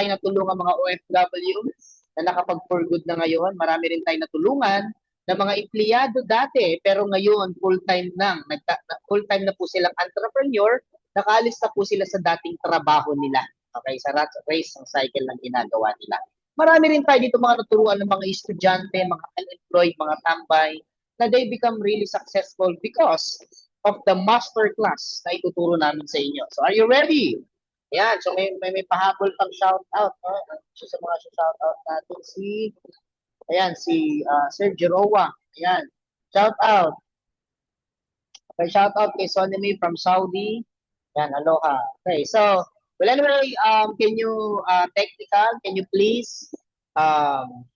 tayong natulungan mga OFW na nakapag-for good na ngayon. Marami rin tayong natulungan na mga empleyado dati, pero ngayon full-time full-time na po silang entrepreneur, nakaalis na po sila sa dating trabaho nila. Okay, sa rat race ng cycle ng ginagawa nila. Marami rin tayo dito mga naturuan ng mga estudyante, mga unemployed, mga tambay, na they become really successful because of the master class na ituturo namin sa inyo. So are you ready? Yan, so may pahabol pang shout out. So sa mga shout out natin si Sir Jeroa. Ayan, shout out. Okay, shout out kay Sonny from Saudi. Yan, aloha. Okay, so well, anyway, can you technical? Can you please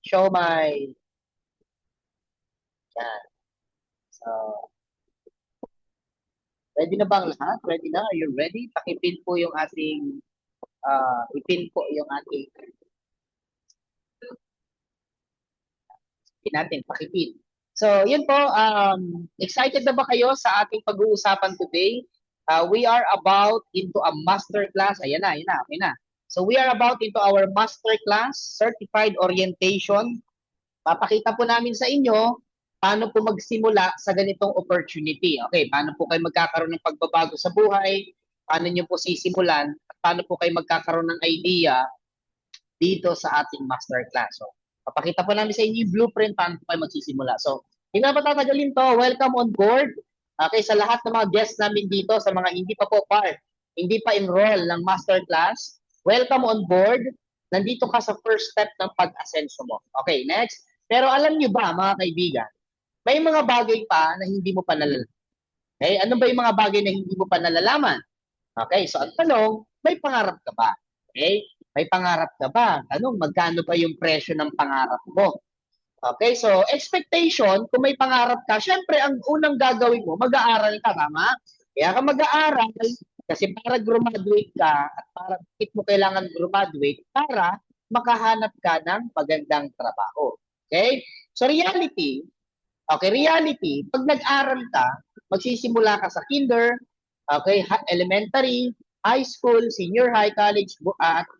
show my yan. So ready na bang lahat? Ready na? Are you ready? Pakipin po yung ating ipin po yung ating natin, pakipin. So, yun po, excited na ba kayo sa ating pag-uusapan today? We are about into a master class. Ayan na, okay na. So, we are about into our master class, certified orientation. Papakita po namin sa inyo paano po magsimula sa ganitong opportunity. Okay, paano po kayo magkakaroon ng pagbabago sa buhay, paano nyo po sisimulan, at paano po kayo magkakaroon ng idea dito sa ating master class. So, papakita po namin sa inyo yung blueprint paano po kayo magsisimula. So, hindi na patatagalin to. Welcome on board. Okay, sa lahat ng mga guests namin dito, sa mga hindi pa po part, hindi pa enroll ng master class, welcome on board. Nandito ka sa first step ng pag-asenso mo. Okay, next. Pero alam nyo ba, mga kaibigan, may mga bagay pa na hindi mo pa nalalaman. Okay, ano ba yung mga bagay na hindi mo pa nalalaman? Okay, so ang tanong, may pangarap ka ba? Okay, may pangarap ka ba? Tanong, magkano ba yung presyo ng pangarap mo? Okay, so expectation, kung may pangarap ka, syempre ang unang gagawin mo, mag-aaral ka, tama? Kaya ka mag-aaral kasi para graduate ka at para bakit mo kailangan graduate para makahanap ka ng magandang trabaho. Okay? So reality, pag nag-aral ka, magsisimula ka sa kinder, okay, elementary, high school, senior high, college,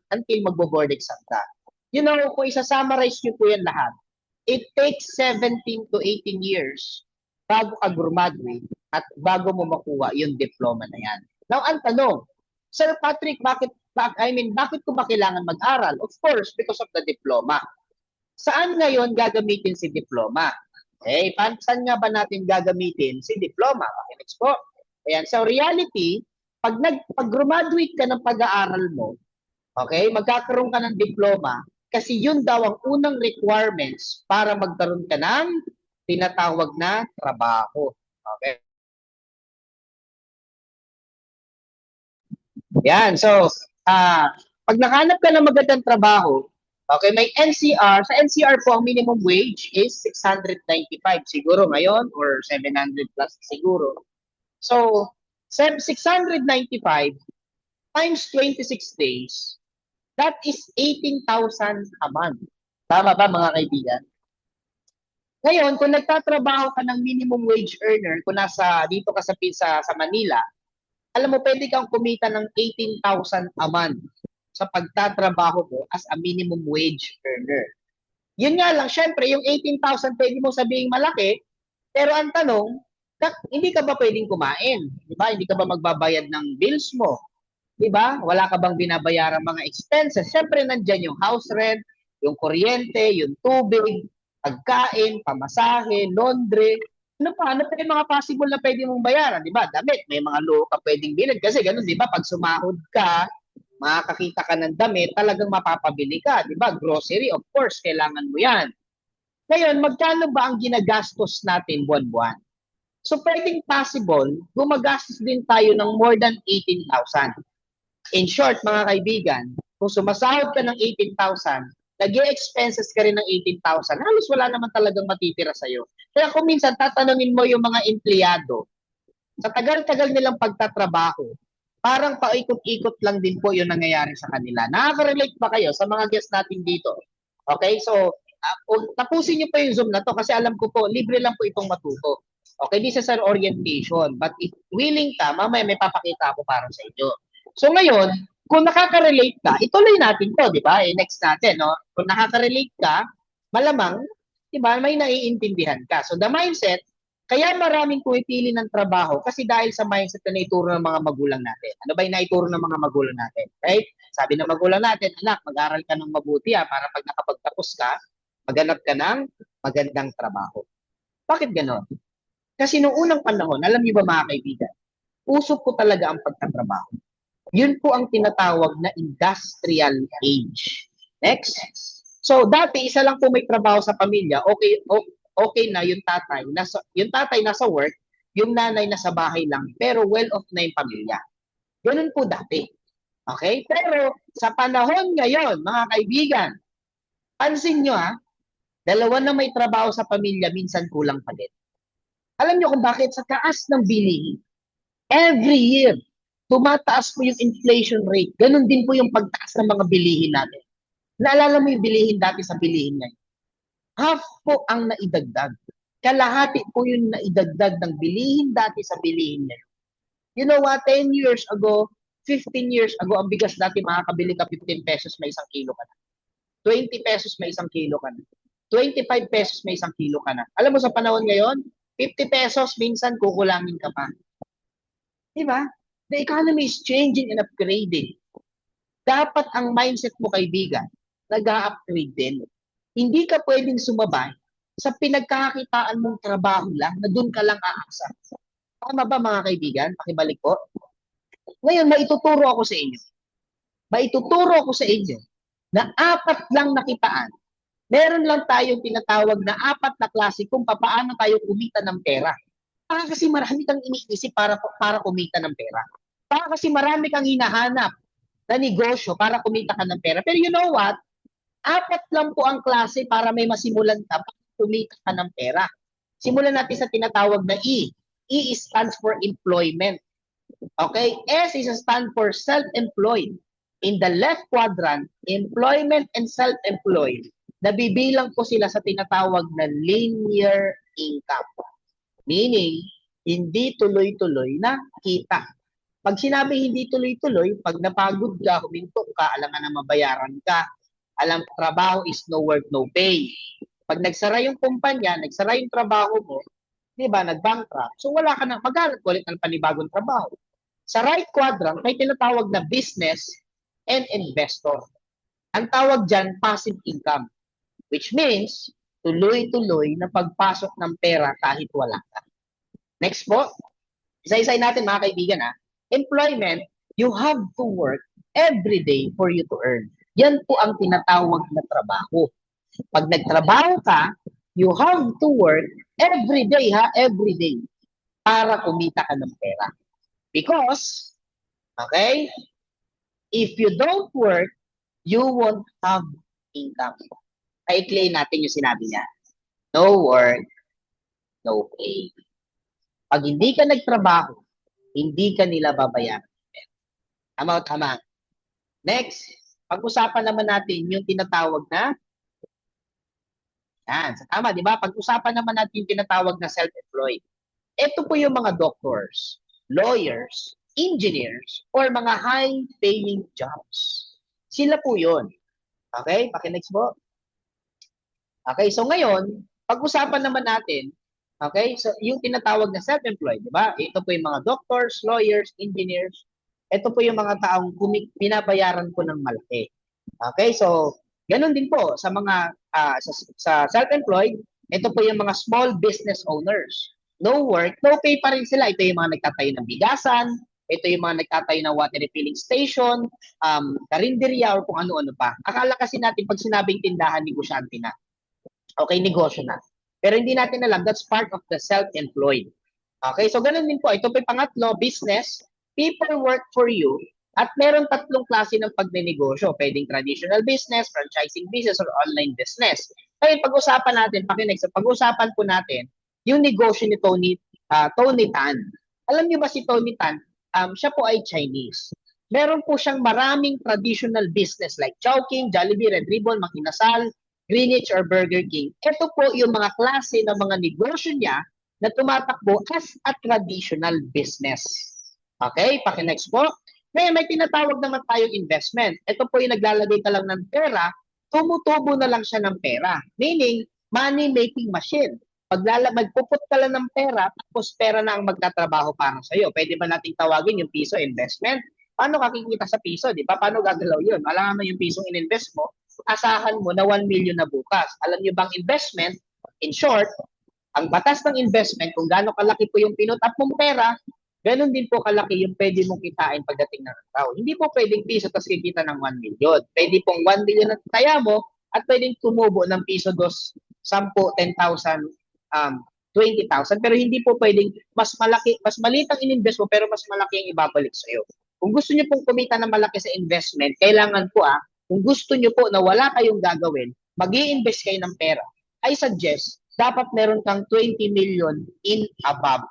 until magbo-board exam ka. You know, kung isa-summarize nyo po yan lahat, it takes 17 to 18 years bago ka graduate at bago mo makuha yung diploma na yan. Now, ang tanong, Sir Patrick, bakit ko ba kailangan mag-aral? Of course, because of the diploma. Saan ngayon gagamitin si diploma? Okay, saan nga ba natin gagamitin si diploma? Pakinig po. Ayan, so reality, pag graduate ka ng pag-aaral mo, okay, magkakaroon ka ng diploma kasi yun daw ang unang requirements para magkaroon ka ng tinatawag na trabaho. Okay? Yan, so, pag nakanap ka ng magandang trabaho, okay, may NCR. Sa NCR po, ang minimum wage is 695 siguro ngayon or 700 plus siguro. So, 695 times 26 days, that is 18,000 a month. Tama ba mga kaibigan? Ngayon, kung nagtatrabaho ka ng minimum wage earner, kung dito ka sa Manila, alam mo, pwede kang kumita ng 18,000 a month sa pagtatrabaho mo as a minimum wage earner. Yun nga lang, syempre, yung 18,000 pwede mo sabihing malaki, pero ang tanong, hindi ka ba pwedeng kumain? Di ba? Hindi ka ba magbabayad ng bills mo? Di ba? Wala ka bang binabayaran mga expenses? Syempre, nandyan yung house rent, yung kuryente, yung tubig, pagkain, pamasahe, laundry. Ano pa yung mga possible na pwede mong bayaran? Di ba? Damit, may mga luho ka pwedeng bilhin. Kasi ganun, di ba? Pag sumahod ka, makakakita ka ng damit, talagang mapapabili ka. Di ba? Grocery, of course, kailangan mo yan. Ngayon, magkano ba ang ginagastos natin buwan-buwan? So, pwedeng possible, gumagastos din tayo ng more than 18,000. In short, mga kaibigan, kung sumasahod ka ng 18,000, nag-i-expenses ka rin ng 18,000, halos wala naman talagang matitira sa'yo. Kaya kung minsan tatanungin mo yung mga empleyado, sa tagal-tagal nilang pagtatrabaho, parang paikot-ikot lang din po yung nangyayari sa kanila. Nakaka-relate ba kayo sa mga guests natin dito? Okay, so tapusin niyo pa yung Zoom na to kasi alam ko po, libre lang po itong matuto. Okay, this is an orientation. But if willing ka, mamaya may papakita ako para sa inyo. So ngayon, Kung nakaka-relate ka, ituloy natin to, di ba? Next natin, no? Kung nakaka-relate ka, malamang, di ba, may naiintindihan ka. So the mindset, kaya maraming pumipili ng trabaho kasi dahil sa mindset na naituro ng mga magulang natin. Ano ba yung naituro ng mga magulang natin? Right? Sabi ng magulang natin, anak, mag-aral ka ng mabuti para pag nakapagtapos ka, maghanap ka ng magandang trabaho. Bakit ganon? Kasi noong unang panahon, alam niyo ba mga kaibigan, uso po talaga ang pagtatrabaho. Yun po ang tinatawag na industrial age. Next. So, dati, isa lang po may trabaho sa pamilya, okay na yung tatay nasa work, yung nanay nasa bahay lang, pero well-off na yung pamilya. Ganun po dati. Okay? Pero, sa panahon ngayon, mga kaibigan, pansin nyo dalawa na may trabaho sa pamilya, minsan kulang pa din. Alam nyo kung bakit? Sa taas ng bilihin. Every year, tumataas po yung inflation rate. Ganon din po yung pagtaas ng mga bilihin natin. Naalala mo yung bilihin dati sa bilihin ngayon? Half po ang naidagdag. Kalahati po yung naidagdag ng bilihin dati sa bilihin ngayon. You know what? 10 years ago, 15 years ago, ang bigas dati makakabili ka 15 pesos may isang kilo ka na. 20 pesos may isang kilo ka na. 25 pesos may isang kilo ka na. Alam mo sa panahon ngayon, 50 pesos minsan kukulangin ka pa. Diba? The economy is changing and upgrading. Dapat ang mindset mo, kaibigan, nag-a-upgrade din. Hindi ka pwedeng sumabay sa pinagkakakitaan mong trabaho lang na doon ka lang aasa. Tama ba mga kaibigan? Pakibalik po. Ngayon, maituturo ako sa inyo. Maituturo ako sa inyo na 4 lang nakitaan. Meron lang tayong tinatawag na 4 na klase kung paano tayo kumita ng pera. Kasi marami kang iniisip para kumita ng pera. Kasi marami kang hinahanap na negosyo para kumita ka ng pera. Pero you know what? 4 lang po ang klase para may masimulan ka para kumita ka ng pera. Simulan natin sa tinatawag na E. E stands for employment. Okay? S is stand for self-employed. In the left quadrant, employment and self-employed, nabibilang po sila sa tinatawag na linear income. Meaning, hindi tuloy-tuloy na kita. Pag sinabi hindi tuloy-tuloy, pag napagod ka, huminto ka, alam na mabayaran ka, alam trabaho is no work, no pay. Pag nagsara yung kumpanya, nagsara yung trabaho mo, di ba, nag-bankrupt, so wala ka na, mag-alat ulit ng panibagong trabaho. Sa right quadrant, may tinatawag na business and investor. Ang tawag dyan, passive income. Which means, tuloy-tuloy na pagpasok ng pera kahit wala ka. Next po, isa-isay natin mga kaibigan Employment, you have to work every day for you to earn. Yan po ang tinatawag na trabaho. Pag nagtrabaho ka, you have to work every day every day para kumita ka ng pera. Because, okay, if you don't work, you won't have income. I-claim natin yung sinabi niya. No work, no pay. Pag hindi ka nagtrabaho, hindi ka nila babayaran. Tama o tama? Next, pag-usapan naman natin yung tinatawag na tama, di ba? Pag-usapan naman natin yung tinatawag na self-employed. Ito po yung mga doctors, lawyers, engineers, or mga high-paying jobs. Sila po yun. Okay? Paki-next po. Okay, so ngayon, pag-usapan naman natin, okay, so yung tinatawag na self-employed, di ba? Ito po yung mga doctors, lawyers, engineers. Ito po yung mga taong binabayaran po ng malaki. Okay, so ganun din po sa mga sa self-employed, ito po yung mga small business owners. No work, no pay pa rin sila. Ito yung mga nagtatayo ng bigasan, ito yung mga nagtatayo ng water refilling station, karinderya, or kung ano-ano pa. Akala kasi natin pag sinabing tindahan, negosyante na. Okay, negosyo na. Pero hindi natin alam, that's part of the self-employed. Okay, so ganun din po. Ito po yung pangatlo, business. People work for you. At meron 3 klase ng pagnenegosyo. Pwedeng traditional business, franchising business, or online business. Kaya pag-usapan natin, pag-usapan po natin, yung negosyo ni Tony Tan. Alam niyo ba si Tony Tan? Siya po ay Chinese. Meron po siyang maraming traditional business like Chowking, Jollibee, Red Ribbon, Makinasal, Greenwich, or Burger King. Ito po yung mga klase ng mga negosyo niya na tumatakbo as a traditional business. Okay, paki-next po. May tinatawag naman tayong investment. Ito po yung naglalagay ka lang ng pera, tumutubo na lang siya ng pera. Meaning, money-making machine. Magpuput ka lang ng pera, tapos pera na ang magtatrabaho para sa iyo. Pwede ba nating tawagin yung piso investment? Paano kakikita sa piso, di ba? Paano gagalaw yun? Alam mo yung pisong in-invest mo, asahan mo na 1 million na bukas. Alam niyo bang investment, in short, ang batas ng investment, kung gaano kalaki po yung pinutap mong pera, ganun din po kalaki yung pwede mong kitain pagdating ng araw. Hindi po pwedeng piso tapos kikita ng 1 million. Pwede pong 1 million na taya mo at pwedeng tumubo ng piso, 10, 10,000, 20,000. Pero hindi po pwedeng mas malaki, mas maliit ang ininvest mo pero mas malaki ang ibabalik sa iyo. Kung gusto niyo pong kumita ng malaki sa investment, kailangan po kung gusto niyo po na wala kayong gagawin, mag-i-invest kayo ng pera. I suggest, dapat meron kang 20 million in above.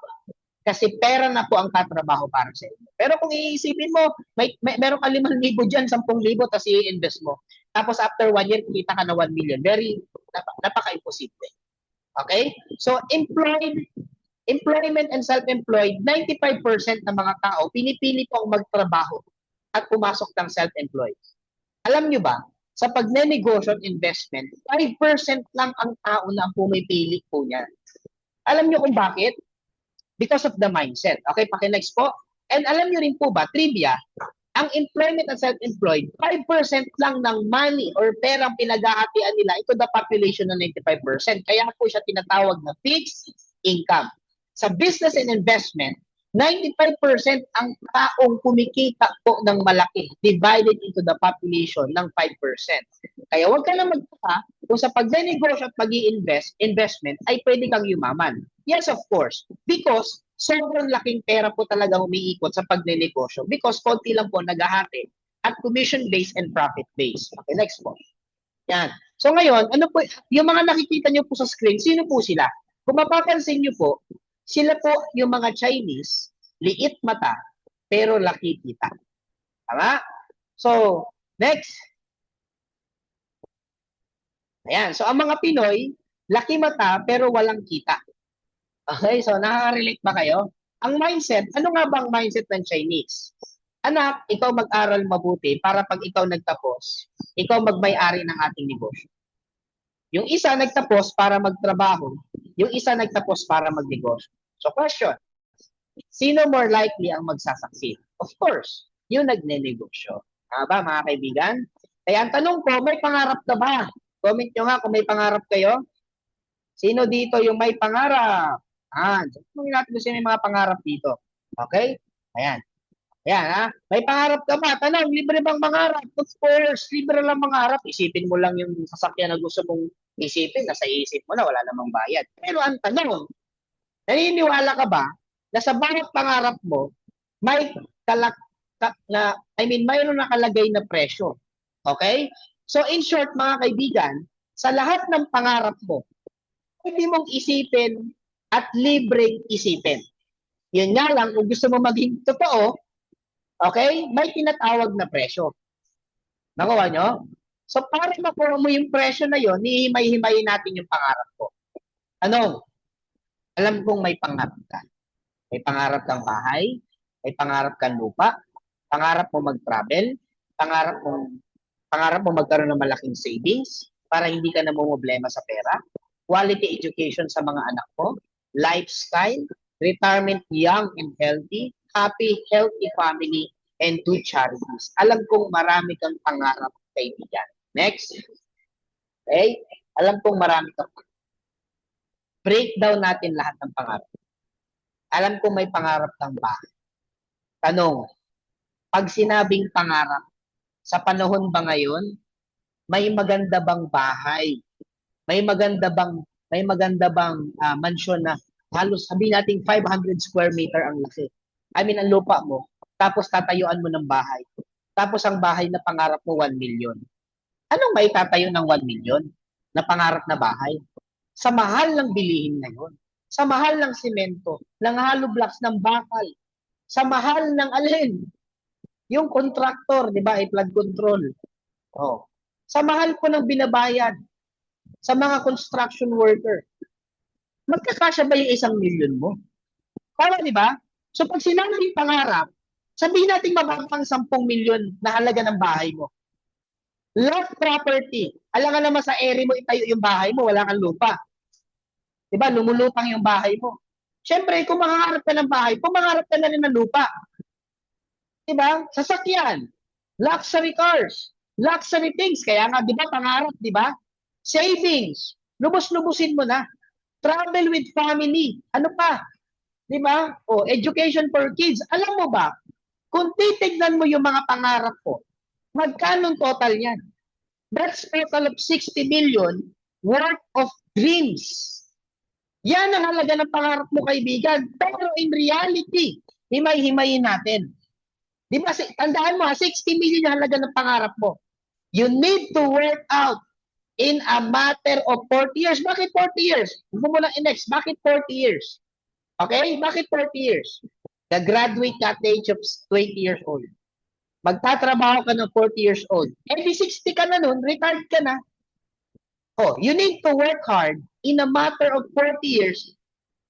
Kasi pera na po ang katrabaho para sa inyo. Pero kung iisipin mo, meron ka 5,000 dyan, 10,000, tapos i-invest mo. Tapos after 1 year, kita ka na 1 million. Napaka-imposible. Okay? So, employment and self-employed, 95% ng mga tao, pinipili po ang magtrabaho at pumasok ng self-employed. Alam nyo ba, sa pagnenegosyo at investment, 5% lang ang tao na ang pumipili po niyan. Alam nyo kung bakit? Because of the mindset. Okay, paki-next po. And alam nyo rin po ba, trivia, ang employment at self-employed, 5% lang ng money or perang pinaghahatian nila ito the population ng 95%. Kaya po siya tinatawag na fixed income. Sa business and investment, 95% ang taong kumikita po ng malaki divided into the population ng 5%. Kaya huwag ka na magtaka kung sa pagnenegosyo at investment ay pwede kang yumaman. Yes, of course. Because sobrang laking pera po talaga umiikot sa pagnenegosyo because konti lang po naghahati at commission-based and profit-based. Okay, next po. Yan. So ngayon, ano po, yung mga nakikita nyo po sa screen, sino po sila? Kung mapapansin nyo po, sila po yung mga Chinese, liit mata, pero laki kita. Tama? So, next. Ayan. So, ang mga Pinoy, laki mata, pero walang kita. Okay? So, nakaka-relate ba kayo? Ang mindset, ano nga bang mindset ng Chinese? Anak, ikaw mag-aral mabuti para pag ikaw nagtapos, ikaw magmay-ari ng ating negosyo. Yung isa nagtapos para magtrabaho, yung isa nagtapos para magnegosyo. So question, sino more likely ang magsasucceed? Of course, yung nagnenegosyo. Ba mga kaibigan? Kaya ang tanong ko, may pangarap ka ba? Comment nyo nga kung may pangarap kayo. Sino dito yung may pangarap? Tingnan natin kung sino may mga pangarap dito. Okay? Ayan. Ayan, may pangarap ka ba? Tanong, libre bang mangarap? Of course, libre lang mangarap. Isipin mo lang yung sasakyan na gusto mong isipin. Nasa isip mo na, wala namang bayad. Pero ang tanong, naniniwala ka ba na sa bawat pangarap mo, may mayroon nakalagay na presyo. Okay? So, in short, mga kaibigan, sa lahat ng pangarap mo, pwede mong isipin at libreng isipin. Yun nga lang, kung gusto mo maging totoo, okay, may tinatawag na presyo. Nakuha nyo? So, para makuha mo yung presyo na yun, hihimay-himayin natin yung pangarap ko. Ano? Alam kong may pangarap ka. May pangarap kang bahay, may pangarap kang lupa, pangarap mo mag-travel, pangarap mo magkaroon ng malaking savings para hindi ka na problema sa pera, quality education sa mga anak mo, lifestyle, retirement young and healthy, happy, healthy family, and do charities. Alam kong marami kang pangarap, kaibigan. Next. Okay? Alam kong marami kang pangarap. Breakdown natin lahat ng pangarap. Alam kong may pangarap kang bahay. Tanong, pag sinabing pangarap, sa panahon ba ngayon, may maganda bang bahay? May maganda bang mansyon na halos sabihin natin 500 square meter ang laki? I mean, ang lupa mo. Tapos tatayuan mo ng bahay. Tapos ang bahay na pangarap mo 1 million. Anong may tatayo ng 1 million na pangarap na bahay? Sa mahal ng bilihin ngayon. Sa mahal ng simento, ng hollow blocks ng bakal. Sa mahal ng alin? Yung contractor, di ba, flood control. Oh. Sa mahal po ng binabayad sa mga construction worker. Magkakasya ba yung 1 million mo? Para, di ba? So, pag sinabing pangarap, Sabihin natin mababang 10 milyon na halaga ng bahay mo. Lot property. Alam nga naman sa area mo itayo yung bahay mo, wala kang lupa. Diba? Lumulutang yung bahay mo. Siyempre, kung mangangarap ka ng bahay, pumangarap ka na rin ng lupa. Diba? Sasakyan. Luxury cars. Luxury things. Kaya nga, di ba, pangarap, di ba? Savings. Lubos-lubusin mo na. Travel with family. Ano pa? Di ba? O, education for kids. Alam mo ba, kung titignan mo yung mga pangarap ko, magkano total yan? That's total of 60 million worth of dreams. Yan ang halaga ng pangarap mo, kaibigan. Pero in reality, himay-himayin natin. Di ba, tandaan mo, 60 million yung halaga ng pangarap mo. You need to work out in a matter of 40 years. Bakit 40 years? Huwag mo lang i-next. Bakit 40 years? Okay? Bakit 40 years? The graduate at the age of 20 years old. Magtatrabaho ka ng 40 years old. Eh, di 60 ka na nun, retired ka na. Oh, you need to work hard in a matter of 40 years.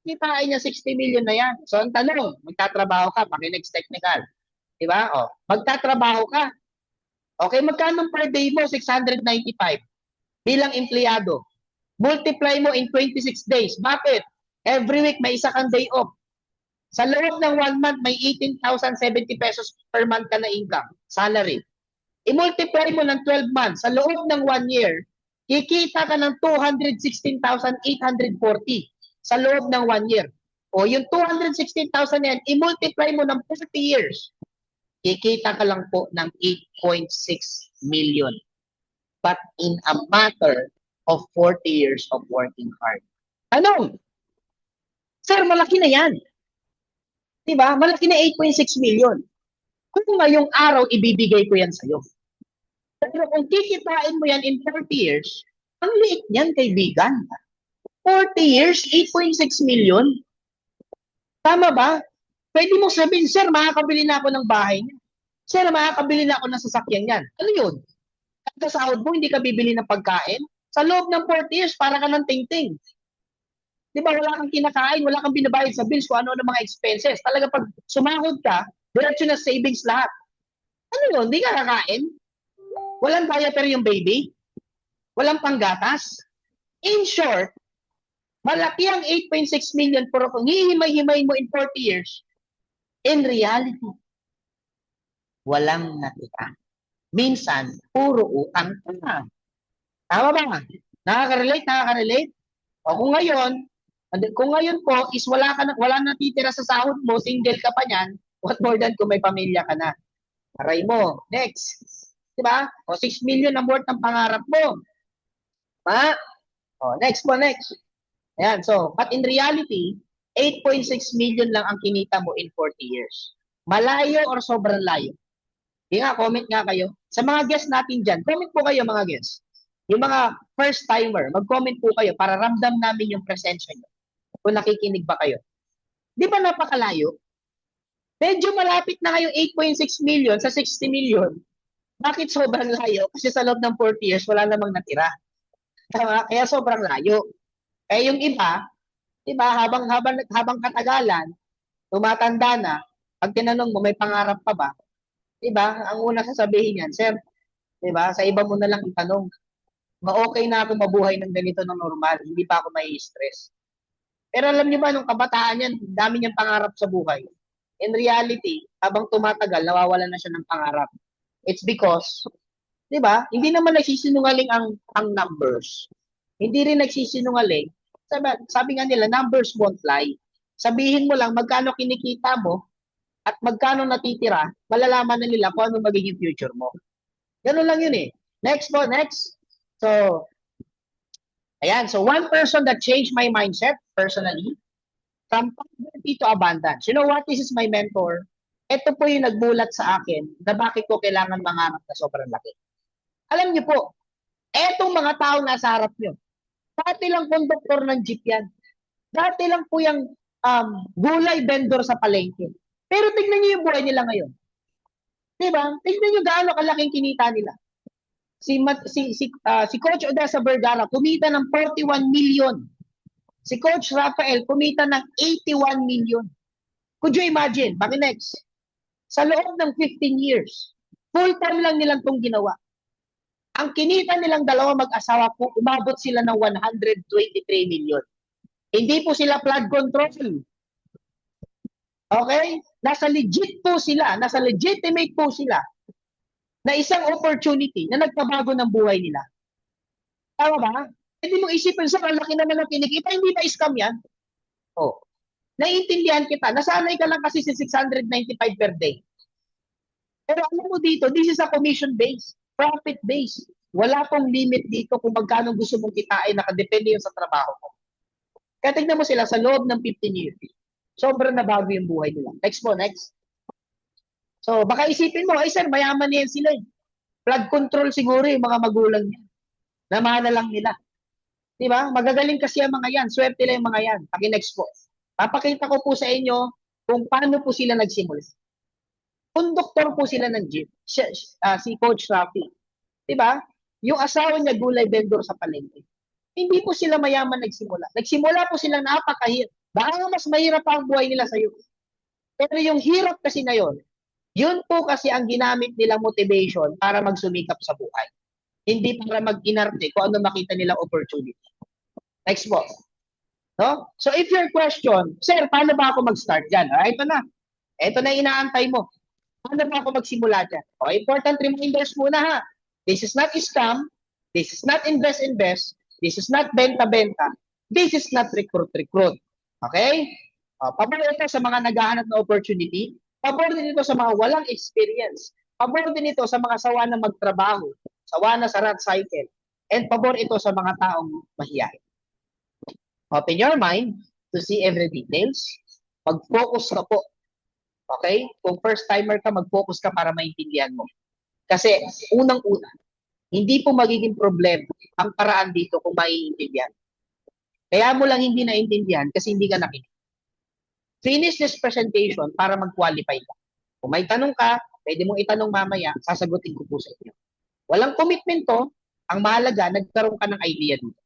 Kitain niya 60 million na yan. So, ang tanong, magtatrabaho ka, pakinext technical. Diba? Oh, magtatrabaho ka. Okay, magkano per day mo? 695 bilang empleyado. Multiply mo in 26 days. Bakit? Every week may isa kang day off. Sa loob ng 1 month, may 18,070 pesos per month ka na income, salary. I-multiply mo ng 12 months. Sa loob ng 1 year, kikita ka ng 216,840 sa loob ng 1 year. O yung 216,000 yan, i-multiply mo ng 40 years. Kikita ka lang po ng 8.6 million. But in a matter of 40 years of working hard. Ano? Sir, malaki na yan. Diba? Malaki na 8.6 million. Kung ngayong araw, ibibigay ko yan sa'yo. Pero kung kikitain mo yan in 40 years, ang liit niyan, kaibigan. 40 years, 8.6 million. Tama ba? Pwede mo sabihin, sir, makakabili na ako ng bahay niya. Sir, makakabili na ako ng sasakyan niyan. Ano yun? Sa sahod mo, hindi ka bibili ng pagkain? Sa loob ng 40 years, para ka ng ting-ting. Di ba, wala kang kinakain, wala kang binabayad sa bills, kung ano ng mga expenses. Talaga pag sumahod ka, diretso na savings lahat. Ano yun? Hindi ka kakain? Walang diaper yung baby? Walang panggatas? In short, malaki ang 8.6 million pero kung hihimay-himay mo in 40 years, in reality, walang natira. Minsan, puro utang pa. Tama ba? Nakaka-relate? Nakaka-relate? O kung ngayon po is wala natitira sa sahod mo, single ka pa niyan, what more than kung may pamilya ka na. Aray mo. Next. Diba? O 6 million ang worth ng pangarap mo. Ha? O, next po, next. Ayan, so, but in reality, 8.6 million lang ang kinita mo in 40 years. Malayo or sobrang layo? Hindi nga, comment nga kayo. Sa mga guests natin dyan, comment po kayo mga guests. Yung mga first timer, mag-comment po kayo para ramdam namin yung presensya nyo. Kung nakikinig ba kayo. Di ba napakalayo? Medyo malapit na kayo 8.6 million sa 60 million. Bakit sobrang layo? Kasi sa loob ng 40 years, wala namang natira. Kaya sobrang layo. Eh yung iba, diba, habang katagalan, tumatanda na, pag tinanong mo, may pangarap pa ba? Diba, ang una sasabihin yan, sir, diba, sa iba mo na lang itanong, ma-okay na ako mabuhay ng ganito ng normal, hindi pa ako may stress. Pero alam niyo ba, nung kabataan yan, dami niyang pangarap sa buhay. In reality, habang tumatagal, nawawalan na siya ng pangarap. It's because, diba, hindi naman nagsisinungaling ang numbers. Hindi rin nagsisinungaling. Sabi nga nila, numbers won't lie. Sabihin mo lang magkano kinikita mo at magkano natitira, malalaman na nila kung ano magiging future mo. Ganun lang yun eh. Next po, next. So, ayan. So, one person that changed my mindset personally from poverty to abundance. You know what? This is my mentor. Ito po yung nagbulat sa akin na bakit ko kailangan mangarap na sobrang laki. Alam niyo po, etong mga tao nasa harap niyo, dati lang konduktor ng jeep yan. Dati lang po yung gulay vendor sa palengke. Pero tignan niyo yung buhay nila ngayon. Diba? Tignan niyo gaano kalaking kinita nila. Si Coach Odessa Vergara kumita ng 41 million. Si Coach Rafael kumita ng 81 million. Could you imagine? Bakit next? Sa loob ng 15 years, full-time lang nilang itong ginawa. Ang kinita nilang dalawa mag-asawa po, umabot sila ng 123 million. Hindi po sila flood control. Okay? Nasa legit po sila, nasa legitimate po sila na isang opportunity na nagpabago ng buhay nila. Tama ba? Hindi mo isipin sa malaki naman ang kinikita, hindi ba scam yan? Oh. Naiintindihan kita, nasanay ka lang kasi sa 695 per day. Pero alam mo dito, this is a commission based, profit based. Wala pong limit dito kung magkano gusto mong kitain, nakadepende yun sa trabaho mo. Kaya tignan mo sila sa loob ng 15 years. Sobrang nabago yung buhay nila. Next po, next. So, baka isipin mo, ay sir, mayaman niyan sila. Flood control siguro yung mga magulang niya. Namana lang nila. Di ba? Magagaling kasi ang mga yan. Swerte lang yung mga yan. Paki-next po. Papakita ko po sa inyo kung paano po sila nagsimula. Konduktor po sila ng jeep. Si Coach Rafi. Di ba? Yung asawa niya gulay vendor sa palengke. Hindi po sila mayaman nagsimula. Nagsimula po sila napakahirap. Baka mas mahirap pa ang buhay nila sa iyo. Pero yung hirap kasi na yon, yun po kasi ang ginamit nilang motivation para magsumikap sa buhay. Hindi para mag-inarte kung ano makita nilang opportunity. Next po. No? So if your question, sir, paano ba ako mag-start dyan? Ito na. Ito na inaantay mo. Paano ba ako magsimula dyan? Important reminders muna ha. This is not scam. This is not invest. This is not benta-benta. This is not recruit. Okay? Pabor ito sa mga naghahanap ng opportunity. Pabor din ito sa mga walang experience. Pabor din ito sa mga sawa na magtrabaho. Sawa na sa rat cycle. And pabor ito sa mga taong mahiyain. Open your mind to see every details. Mag-focus ka po. Okay? Kung first timer ka, mag-focus ka para maintindihan mo. Kasi unang-una, hindi po magiging problema ang paraan dito kung maiintindihan. Kaya mo lang hindi naintindihan kasi hindi ka nakinig. Finish this presentation para mag-qualify ka. Kung may tanong ka, pwede mong itanong mamaya, sasagutin ko po sa inyo. Walang commitment to. Ang mahalaga, nagkaroon ka ng idea dito.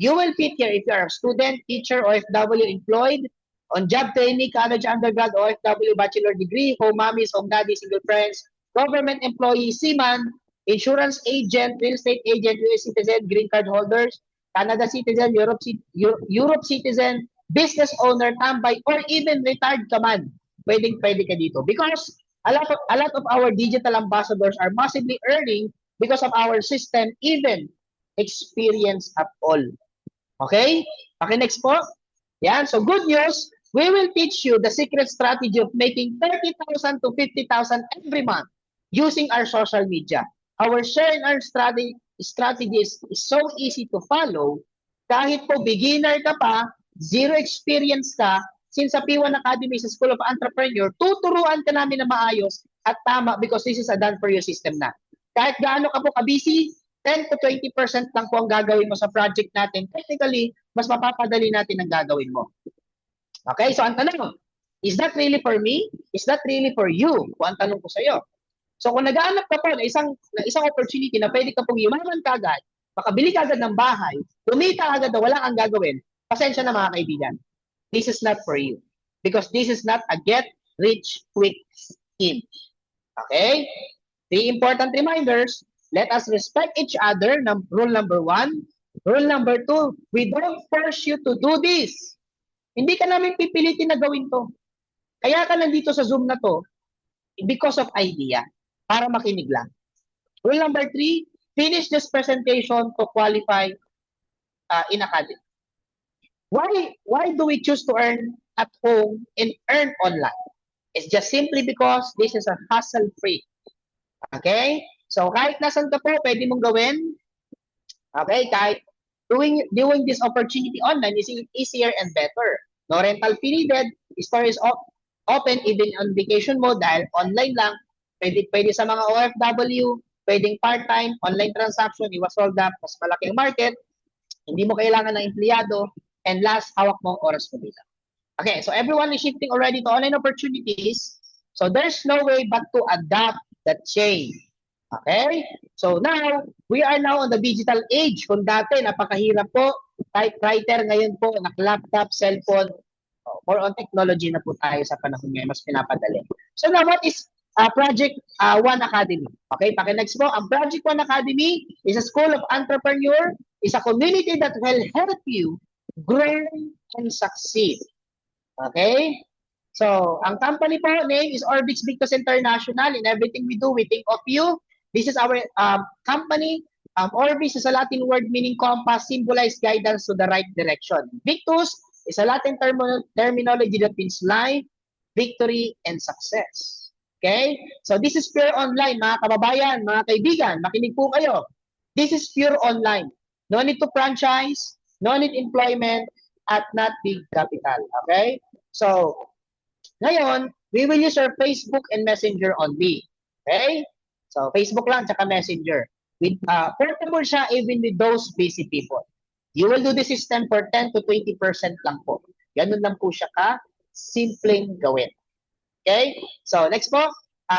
You will fit here if you are a student, teacher, OFW employed, on job training, college, undergrad, OFW, bachelor degree, home mommies, home daddies, single friends, government employee, seaman, insurance agent, real estate agent, US citizen, green card holders, Canada citizen, Europe citizen, business owner, tambay, or even retired ka man. Pwede ka dito. Because a lot of our digital ambassadors are massively earning because of our system, even experience at all. Okay? Next po. Yan. So good news, we will teach you the secret strategy of making 30,000 to 50,000 every month using our social media. Our share and earn strategy is so easy to follow. Kahit po beginner ka pa, zero experience ka, since sa P1 Academy sa School of Entrepreneur, tuturuan ka namin na maayos at tama because this is a done for you system na. Kahit gaano ka po ka-busy, 10 to 20% lang po ang gagawin mo sa project natin. Technically, mas mapapadali natin ang gagawin mo. Okay, so ang tanong, is that really for me? Is that really for you? Kung ang tanong ko sa iyo. So kung nag-aanap ka po na isang opportunity na pwede ka pong yumaman kagad, makabili kagad ng bahay, kumita agad na wala kang gagawin, pasensya na mga kaibigan. This is not for you. Because this is not a get-rich-quick scheme. Okay? 3 important reminders. Let us respect each other. Rule number 1. Rule number 2, we don't force you to do this. Hindi ka namin pipilitin na gawin to. Kaya ka nandito sa Zoom na to because of idea. Para makinig lang. Rule number 3, finish this presentation to qualify in academy. Why do we choose to earn at home and earn online? It's just simply because this is a hassle-free. Okay? So kahit nasan ka po, pwede mong gawin. Okay? Kahit doing this opportunity online is easier and better. No rental fee needed. Store is open even on vacation mode dahil online lang. Pwede sa mga OFW, pwedeng part-time, online transaction, iwas hold up, mas malaking market, hindi mo kailangan ng empleyado, and last, hawak mo ang oras mo dito. Okay, so everyone is shifting already to online opportunities, so there's no way but to adapt that change. Okay, so now, we are now on the digital age. Kung dati, napakahirap po, typewriter ngayon po, laptop, cellphone, more on technology na po tayo sa panahon ngayon, mas pinapadali. So now, what is Project One Academy. Okay, next po. Ang Project One Academy is a school of entrepreneur, is a community that will help you grow and succeed. Okay? So, ang company po name is Orbix Victus International. In everything we do, we think of you. This is our company. Orbis is a Latin word meaning compass, symbolize guidance to the right direction. Victus is a Latin terminology that means life, victory, and success. Okay? So this is pure online, mga kababayan, mga kaibigan, makinig po kayo. This is pure online. No need to franchise, no need employment, at not big capital. Okay? So, ngayon, we will use our Facebook and Messenger only. Okay? So, Facebook lang, tsaka Messenger. With, portable siya even with those busy people. You will do the system for 10 to 20% lang po. Ganun lang po siya ka, simpleng gawin. Okay? So, next po.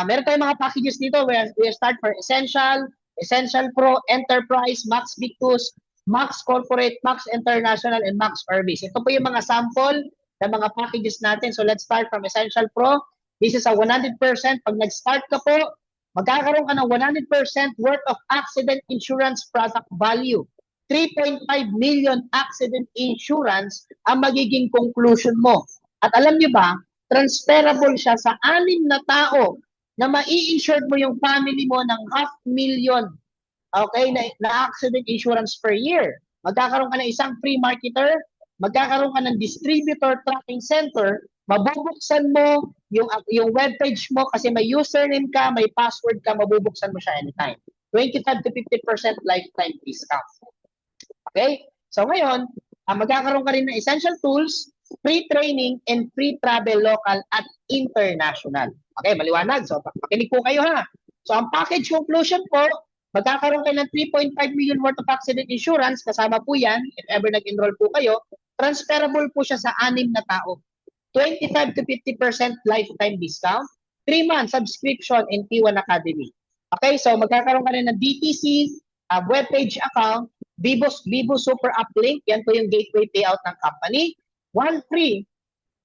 Meron tayong mga packages dito. We start for Essential, Essential Pro, Enterprise, Max Victus, Max Corporate, Max International, and Max Orbis. Ito po yung mga sample ng mga packages natin. So, let's start from Essential Pro. This is a 100%. Pag nag-start ka po, magkakaroon ka ng 100% worth of accident insurance product value. 3.5 million accident insurance ang magiging conclusion mo. At alam niyo ba, transferable siya sa 6 na tao na mai-insured mo yung family mo ng 500,000, okay, na accident insurance per year. Magkakaroon ka ng isang free marketer, magkakaroon ka ng distributor tracking center, mabubuksan mo yung webpage mo kasi may username ka, may password ka, mabubuksan mo siya anytime. 25 to 50% lifetime discount. Okay? So ngayon, magkakaroon ka rin ng essential tools, free training, and free travel local at international. Okay, maliwanag. So, makinig po kayo ha. So, ang package conclusion po, magkakaroon kayo ng 3.5 million worth of accident insurance. Kasama po yan, if ever nag-enroll po kayo, transferable po siya sa 6 na tao. 25 to 50% lifetime discount, 3 months subscription in P1 Academy. Okay, so magkakaroon ka rin ng DTC, webpage account, Vivo Super App Link, yan po yung gateway payout ng company. 1 free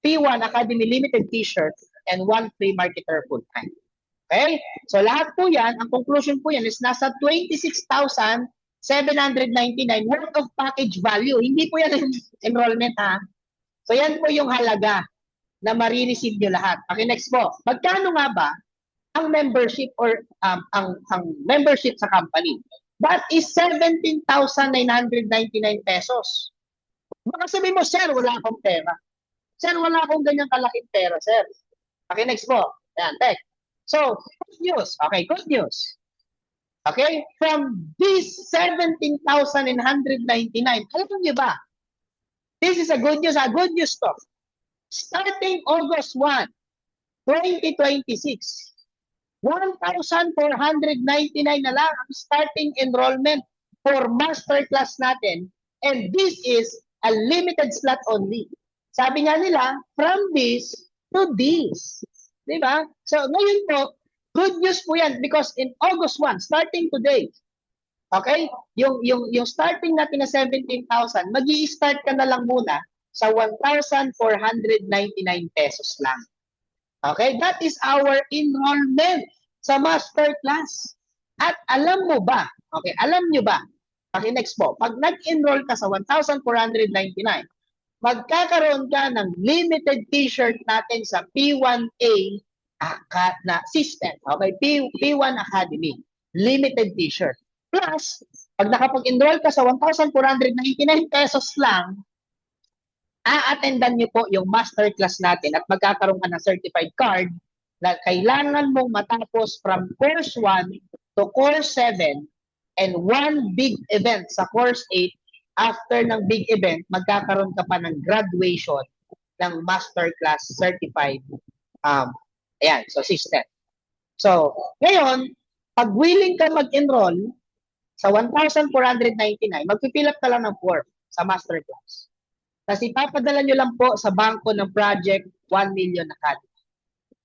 P1 Academy Limited t-shirt and 1 free marketer full-time. Okay? So lahat po yan, ang conclusion po yan is nasa 26,799 worth of package value. Hindi po yan enrollment ha. So yan po yung halaga na marireceive nyo lahat. Okay, next po. Magkano nga ba ang membership or ang membership sa company? That is 17,999 pesos. Baka sabihin mo, sir, wala akong pera. Sir, wala akong ganyang kalaking pera, sir. Okay, next po. Ayan, tek. So, good news. Okay, good news. Okay, from this 17,999, alam niyo ba? This is a good news to. Starting August 1, 2026, 1,499 na lang ang starting enrollment for masterclass natin. And this is a limited slot only. Sabi nga nila, from this to this. Diba? So, ngayon po, good news po yan because in August 1, starting today, okay, yung starting natin na 17,000, magi-start ka na lang muna sa 1,499 pesos lang. Okay, that is our enrollment sa masterclass. At alam mo ba, okay, alam nyo ba, okay, next po, pag nag-enroll ka sa 1,499, magkakaroon ka ng limited t-shirt natin sa P1A na system. Okay, P1 Academy. Limited t-shirt. Plus, pag nakapag-enroll ka sa 1,499 pesos lang, a-attendan niyo po yung masterclass natin at magkakaroon ka ng certified card na kailangan mong matapos from course 1 to course 7 and 1 big event sa course 8. After ng big event, magkakaroon ka pa ng graduation ng masterclass certified so system. So, ngayon, pag willing ka mag-enroll sa 1,499, magpipill up ka lang ng form sa masterclass. Kasi ipapadala nyo lang po sa bangko ng Project 1 Million Academy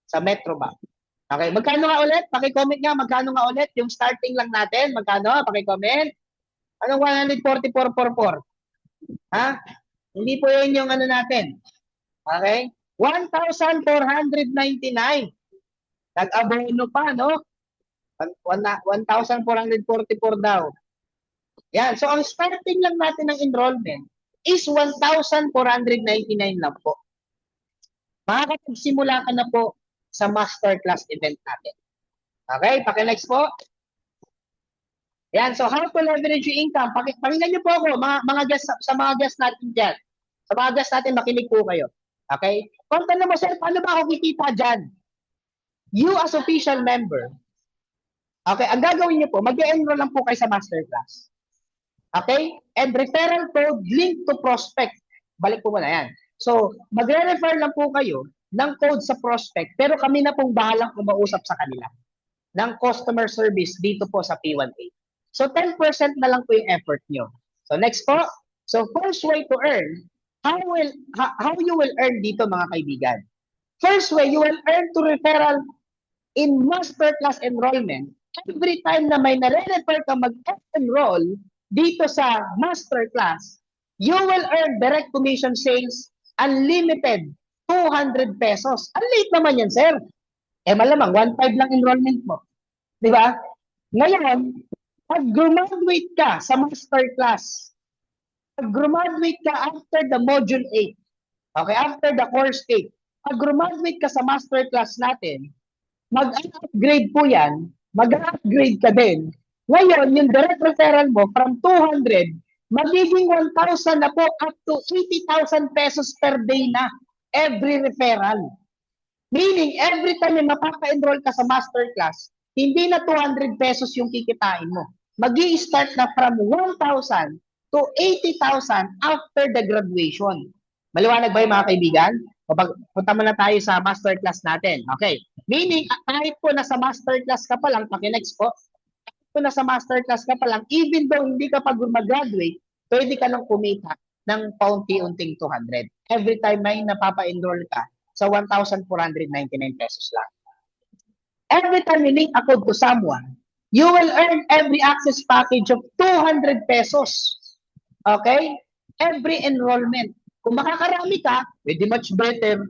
sa Metrobank. Okay, magkano nga ulit? Paki-comment nga, magkano nga ulit? Yung starting lang natin, magkano? Paki-comment. Anong 144.44? Ha? Hindi po yun yung ano natin. Okay? 1,499. Nag-abono pa, no? 1,444 daw. Yan. So, ang starting lang natin ng enrollment is 1,499 lang po. Makakapagsimula ka na po sa masterclass event natin. Okay? Paki-next po. Yan. So, how to leverage your income. Pakinggan niyo po ako, mga guests, sa mga guests natin dyan. Sa mga guests natin, makinig po kayo. Okay? Kung tanong mo, sir, paano ba ako kikita dyan? You as official member, okay, ang gagawin niyo po, mag-enroll lang po kayo sa masterclass. Okay? And referral code link to prospect. Balik po muna yan. So, magre-refer lang po kayo ng code sa prospect, pero kami na pong bahalang umausap sa kanila ng customer service dito po sa P1A. So, 10% na lang po yung effort nyo. So, next po. So, first way to earn, how you will earn dito mga kaibigan? First way, you will earn to referral in masterclass enrollment. Every time na may nare-refer ka mag-enroll dito sa masterclass, you will earn direct commission sales unlimited 200 pesos. Ang late naman yan, sir. Eh malamang 1.5 lang enrollment mo. Di ba? Ngayon, pag graduate ka sa masterclass, pag graduate ka after the module 8, okay, after the course 8, pag graduate ka sa masterclass natin, mag-upgrade po yan, mag-upgrade ka din. Ngayon, yung direct referral mo from 200, magiging 1,000 na po, up to 80,000 pesos per day na every referral. Meaning, every time na mapapa-enroll ka sa masterclass, hindi na 200 pesos yung kikitain mo. Mag-i-start na from 1,000 to 80,000 after the graduation. Maliwanag ba yung mga kaibigan? O punta muna tayo sa masterclass natin. Okay. Meaning, kahit po nasa masterclass ka pa lang, paki-next po, kahit po nasa masterclass ka pa lang, even though hindi ka pa mag-graduate, pwede ka nang kumita ng paunti-unting 200. Every time may napapa-enroll ka sa 1,499 pesos lang. Every time you link a code to someone, you will earn every access package of 200 pesos. Okay? Every enrollment. Kung makakarami ka, pwede much better.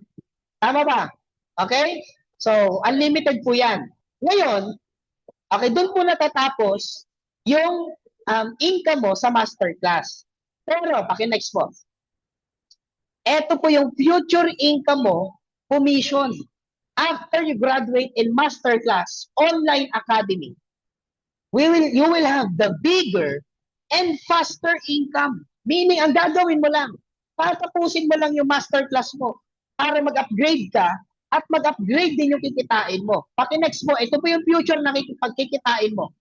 Tama ba? Okay? So, unlimited po yan. Ngayon, okay, doon po natatapos yung income mo sa masterclass. Pero, paki-next po. Ito po yung future income mo, commission. After you graduate in masterclass, online academy, you will have the bigger and faster income. Meaning, ang gagawin mo lang, tatapusin mo lang yung masterclass mo para mag-upgrade ka at mag-upgrade din yung kikitain mo. Paki-next mo, ito po yung future na pagkikitain mo.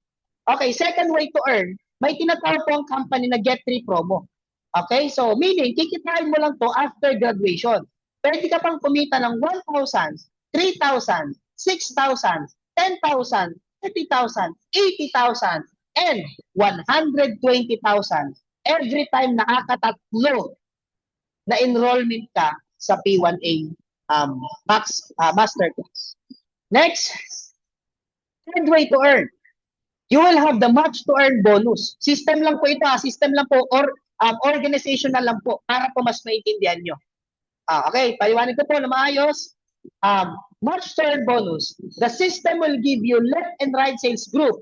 Okay, second way to earn, may tinatawag po ang company na Get Free Promo. Okay, so meaning, kikitain mo lang to after graduation. Pwede ka pang kumita ng 1,000, 3,000, 6,000, 10,000, 30,000, 80,000, and 120,000 every time nakakatatlo na enrollment ka sa P1A masterclass. Next, third way to earn. You will have the match to earn bonus. System lang po ito, system lang po, or organizational lang po, para po mas maintindihan nyo. Okay, paliwanag ko po na maayos. Match to earn bonus. The system will give you left and right sales group.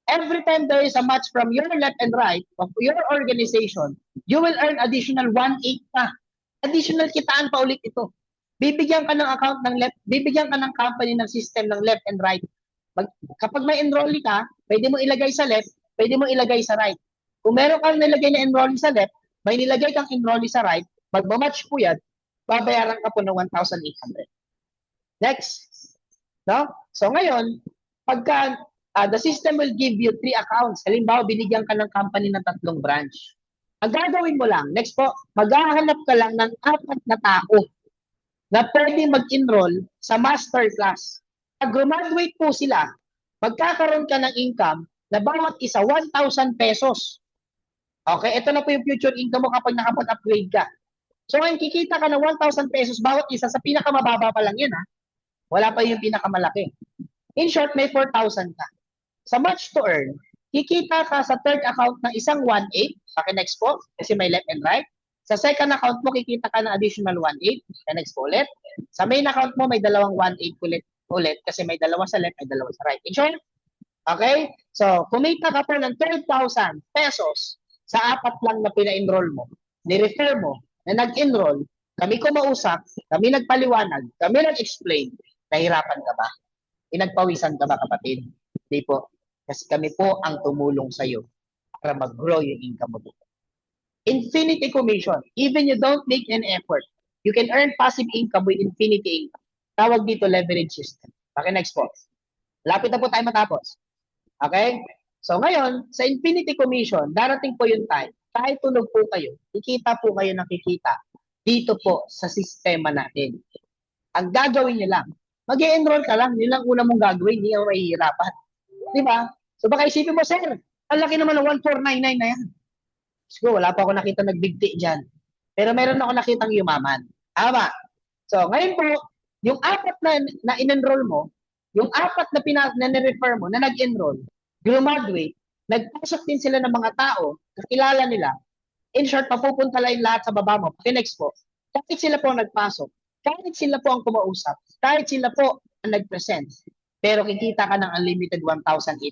Every time there is a match from your left and right of your organization, you will earn additional 1.8 pa. Additional kitaan pa ulit ito. Bibigyan ka ng account ng left, bibigyan ka ng company ng system ng left and right. Kapag may enrollee ka, pwede mo ilagay sa left, pwede mo ilagay sa right. Kung meron kang nilagay na enrollee sa left, may nilagay kang enrollee sa right, magmamatch po yan, babayaran ka po ng 1,800. Next. No? So ngayon, pagka the system will give you 3 accounts. Halimbawa, binigyan ka ng company ng 3 branch. Ang gagawin mo lang, next po, maghahanap ka lang ng 4 na tao na pwede mag-enroll sa masterclass. Pag graduate po sila, magkakaroon ka ng income na bawat isa 1,000 pesos. Okay, ito na po yung future income mo kapag nakapag-upgrade ka. So, ngayon kikita ka ng 1,000 pesos bawat isa, sa pinakamababa pa lang yan, ha? Wala pa yung pinakamalaki. In short, may 4,000 ka. Sa match to earn, kikita ka sa third account ng isang 1.8, paki-next po, kasi may left and right. Sa second account mo, kikita ka ng additional 1.8, next po ulit. Sa main account mo, may dalawang 1.8 ulit. ulit kasi may dalawa sa left, may dalawa sa right. In short, okay? So, kumita ka po ng 12,000 pesos sa apat lang na pina-enroll mo, ni-refer mo, na nag-enroll, kami kumausap, kami nagpaliwanag, kami nag-explain, nahirapan ka ba? Pinagpawisan ka ba, kapatid? Hindi po. Kasi kami po ang tumulong sa iyo para mag-grow yung income mo dito. Infinity commission. Even you don't make any effort, you can earn passive income with infinity income. Tawag dito leverage system. Okay, next po. Lapit na po tayo matapos. Okay? So ngayon, sa infinity commission, darating po yung time, kahit tulog po kayo, kikita po kayo ng kikita dito po sa sistema natin. Ang gagawin nyo lang, mag-e-enroll ka lang, yun lang una mong gagawin, hindi ka mahihirapan. Di ba? So baka isipin mo, sir, ang laki naman ng 1499 na yan. Siguro, wala pa ako nakita nagbigti dyan. Pero meron ako nakitang yumaman. Tama. So, ngayon po, yung apat na in-enroll mo, yung apat na refer mo, na nag-enroll, graduate, nagpasok din sila ng mga tao, kakilala nila. In short, mapupunta lang lahat sa baba mo. Next po, kahit sila po ang nagpasok, kahit sila po ang kumausap, kahit sila po ang nag-present, pero kikita ka ng unlimited 1,800.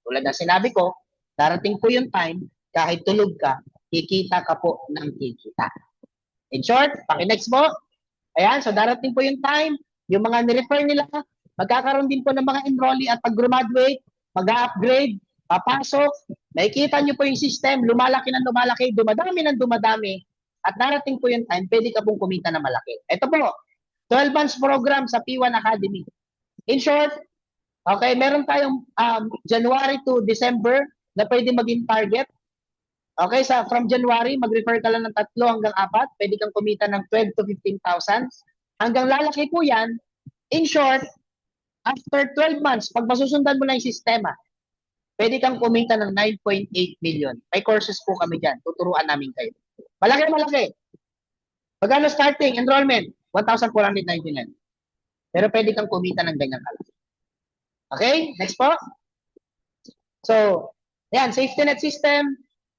Tulad na sinabi ko, darating po yung time, kahit tulog ka, kikita ka po ng kikita. In short, paki-next po. Ayan, so darating po yung time, yung mga nirefer nila, magkakaroon din po ng mga enrollee at pag-graduate, mag-upgrade, papasok, nakikita nyo po yung system, lumalaki ng lumalaki, dumadami ng dumadami, at darating po yung time, pwede ka pong kumita na malaki. Ito po, 12 months program sa P1 Academy. In short, okay, meron tayong January to December na pwede maging target. Okay, from January, mag-refer ka lang ng 3 hanggang 4, pwede kang kumita ng 12 to 15,000. Hanggang lalaki po yan. In short, after 12 months, pag masusundan mo na yung sistema, pwede kang kumita ng 9.8 million. May courses po kami dyan. Tuturuan namin kayo. Malaki. Magkano starting enrollment? 1,499. Pero pwede kang kumita ng ganyan kalaki. Okay, next po. So, yan, safety net system,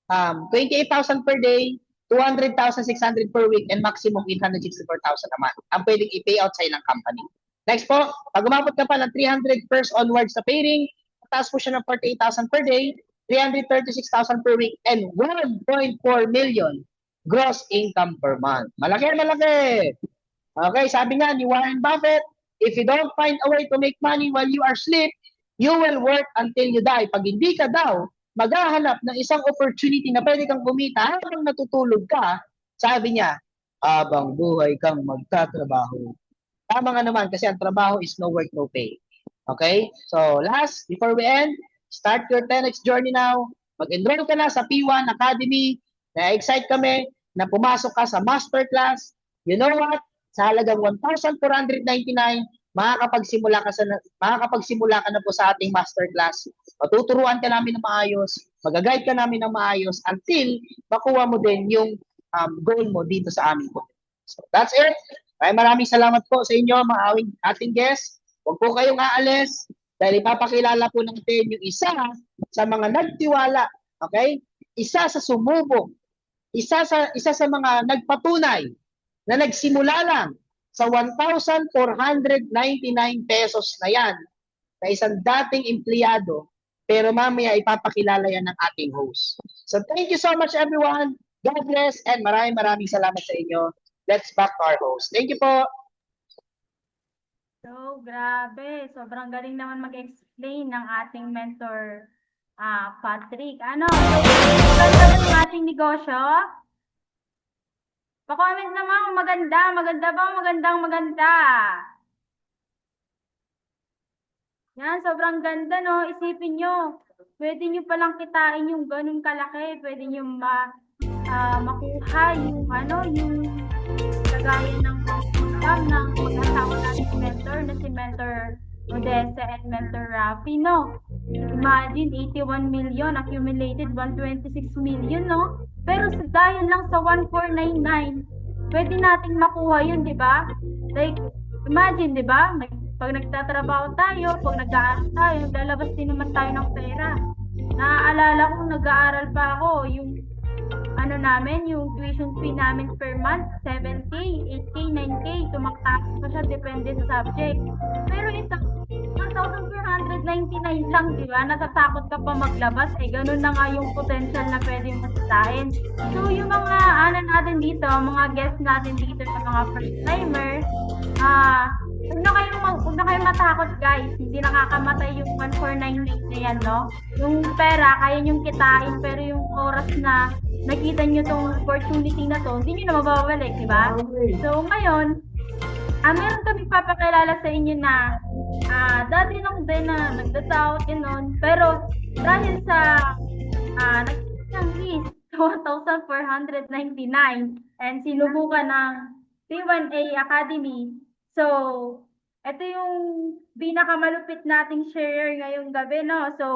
28,000 per day, 200,600 per week, and maximum 864,000 a month. Ang pwedeng i-pay out sa'yo ng company. Next po, pag umabot ka pa ng 300 first onwards sa paying, taas po siya ng 48,000 per day, 336,000 per week, and 1.4 million gross income per month. Malaki. Okay, sabi nga ni Warren Buffett, if you don't find a way to make money while you are asleep, you will work until you die. Pag hindi ka daw maghahanap ng isang opportunity na pwede kang kumita habang natutulog ka, sabi niya, habang buhay kang magtatrabaho. Tama nga naman kasi ang trabaho is no work, no pay. Okay? So, last, before we end, start your 10X journey now. Mag-enroll ka na sa P1 Academy. Na-excite kami na pumasok ka sa masterclass. You know what? Sa halagang 1,499, makakapagsimula ka na po sa ating masterclass. Matuturuan ka namin ng maayos, mag-guide ka namin ng maayos until makuha mo din yung goal mo dito sa amin po. So that's it. Maraming salamat po sa inyo mga ating guests. Huwag po kayong aalis dahil ipapakilala po natin yung isa sa mga nagtiwala, okay? Isa sa sumubok, isa sa mga nagpatunay na nagsimula lang sa 1,499 pesos na yan na isang dating empleyado, pero mamaya ipapakilala yan ng ating host. So thank you so much everyone. God bless and maraming salamat sa inyo. Let's back to our host. Thank you po. So, grabe. Sobrang galing naman mag-explain ng ating mentor, Patrick. Ano? Maganda ba yung ating negosyo? Pa-comment naman kung maganda. Maganda ba? Maganda. Yan, sobrang ganda, no? Isipin nyo. Pwede nyo palang kitain yung ganun kalaki. Pwede nyo makuha yung kagaya ng income ng mag-asawa natin mentor na si Mentor Odessa and Mentor Rafi, no? Imagine, 81 million, accumulated 126 million, no? Pero dahil lang sa 1,499, pwede nating makuha yun, di ba? Like, imagine, di ba? Pag nagtatrabaho tayo, pag nag-aaral tayo, lalabas din naman tayo ng pera. Naaalala ko, nag-aaral pa ako, yung namin, yung tuition fee namin per month, 7K, 8K, 9K, tumaktaas pa siya, depende sa subject. Pero isang 1,499 lang, di ba? Natatakot ka pa maglabas, eh ganun na nga yung potential na pwede mo sitahin. So yung mga ano natin dito, mga guests natin dito sa mga first timer, huwag na kayong matakot guys. Hindi nakakamatay yung 1,499 na yan, no? Yung pera, kaya nyong kitain, pero yung oras na nakita nyo tong opportunity na to, hindi nyo na mababalik, di ba? So ngayon, meron kami papakilala sa inyo na dati lang din na nagda-doubt yun, pero dahil sa naging list 1,499 and sinubukan ng T1A Academy. So, ito yung pinakamalupit nating share ngayong gabi, no? So,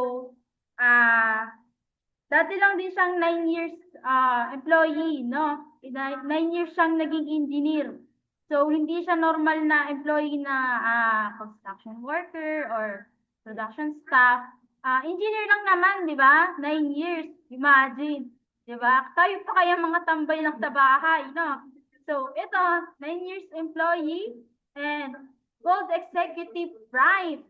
dati lang din siyang 9 years employee, no? 9 years siyang naging engineer. So, hindi siya normal na employee na construction worker or production staff. Engineer lang naman, di ba? 9 years. Imagine. Di ba? Tayo pa kaya mga tambay lang sa bahay, no? So, ito, 9 years employee and Gold Executive Prime,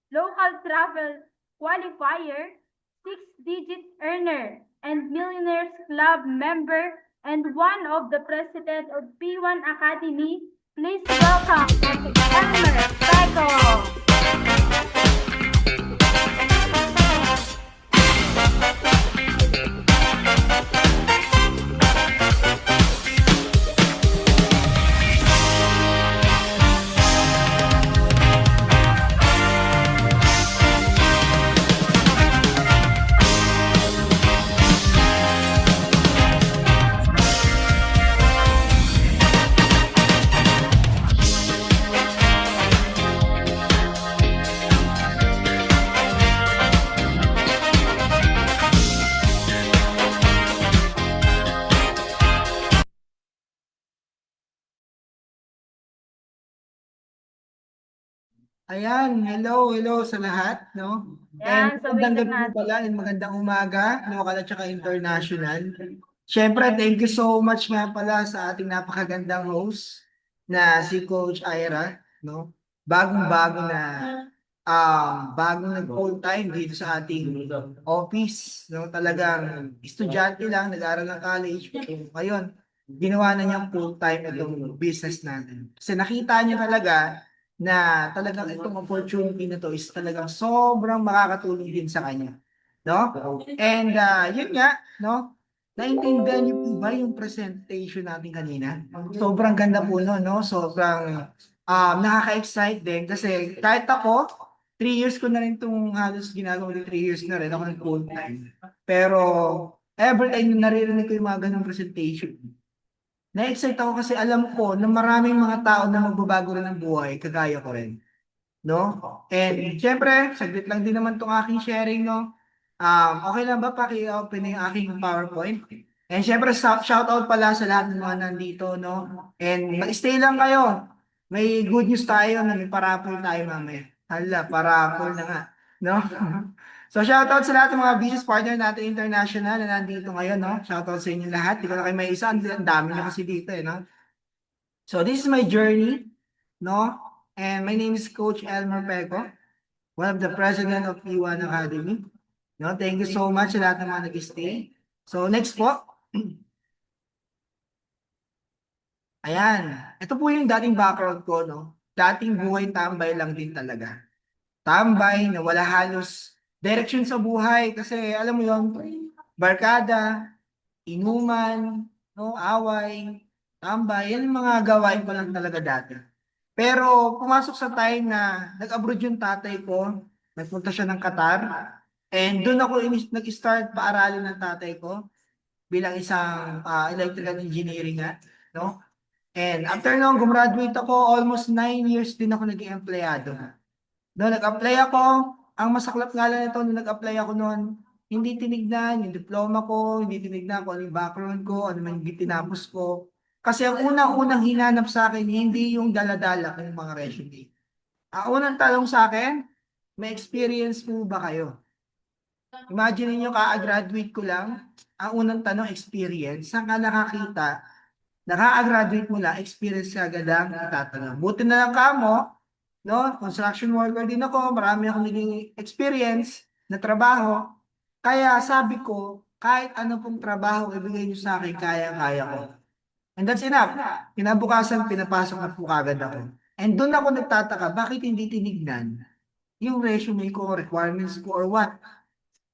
local travel qualifier, 6-digit earner, and Millionaires Club member, and one of the president of P1 Academy. Please welcome Elmer Paco. Ayan, hello sa lahat, no? Yan, And so magandang wait gabi lang po pala and magandang umaga, local at saka international. Siyempre, thank you so much nga pala sa ating napakagandang host na si Coach Ira, no? Bagong nag full time dito sa ating office, no? Talagang estudyante lang, nag-aaral ng college, ngayon, ginawa na niyang full time itong business natin. Kasi nakita niya talaga na talagang itong opportunity na to is talagang sobrang makakatulong din sa kanya. No? And yun nga, no? Naintindihan niyo po ba yung presentation natin kanina? Sobrang ganda po no, no? Sobrang nakaka-excite din kasi kahit ako, 3 years ko na rin itong halos ginagawa ng 3 years na rin ako ng full time. Pero every time na naririnig ko yung mga ganong presentation, na-excite ako kasi alam ko na maraming mga tao na magbabago rin ng buhay, kagaya ko rin. No? And syempre, saglit lang din naman tong aking sharing, no? Okay lang ba paki-open na yung aking PowerPoint? And syempre, shout out pala sa lahat ng mga nandito, no? And mag-stay lang kayo. May good news tayo na may parapol tayo mamaya. Hala, parapol na nga. No? So, shoutout sa lahat ng mga business partner natin international na nandito ngayon, no? Shoutout sa inyo lahat. Di ko na kayo may isa. Ang dami nyo kasi dito, eh, no? So, this is my journey, no? And my name is Coach Elmer Peco, one of the president of P1 Academy. No? Thank you so much sa lahat ng mga nag-stay. So, next po. Ayan. Ito po yung dating background ko, no? Dating buhay tambay lang din talaga. Tambay na wala halos direction sa buhay kasi alam mo yon, barkada, inuman, no, away, tambay, yan yung mga gawain ko lang talaga dati. Pero pumasok sa time na nag-abroad yung tatay ko, nagpunta siya ng Qatar, and doon ako nag-start paaralin ng tatay ko bilang isang electrical engineering nga, no? And after nung gumraduate ako, almost 9 years din ako naging empleyado. Noong nag-apply ako, ang masaklap nga lang nito, nung nag-apply ako noon, hindi tinignan yung diploma ko, hindi tinignan ko ano yung background ko, ano man yung tinapos ko. Kasi ang unang-unang hinanap sa akin, hindi yung daladala ng mga resume. Ang unang tanong sa akin, may experience po ba kayo? Imagine niyo ka-graduate ko lang, ang unang tanong, experience. Saan ka nakakita? Nakaka-graduate mo lang, experience ka agad ang itatanong. Buti na lang ka mo, no? Construction worker din ako, marami akong naging experience na trabaho. Kaya sabi ko, kahit ano pong trabaho ibigay niyo sa akin, kaya-kaya ko. And that's enough. Kinabukasan, pinapasok na po kagad ako. And doon ako nagtataka, bakit hindi tinignan yung resume ko, requirements ko, or what?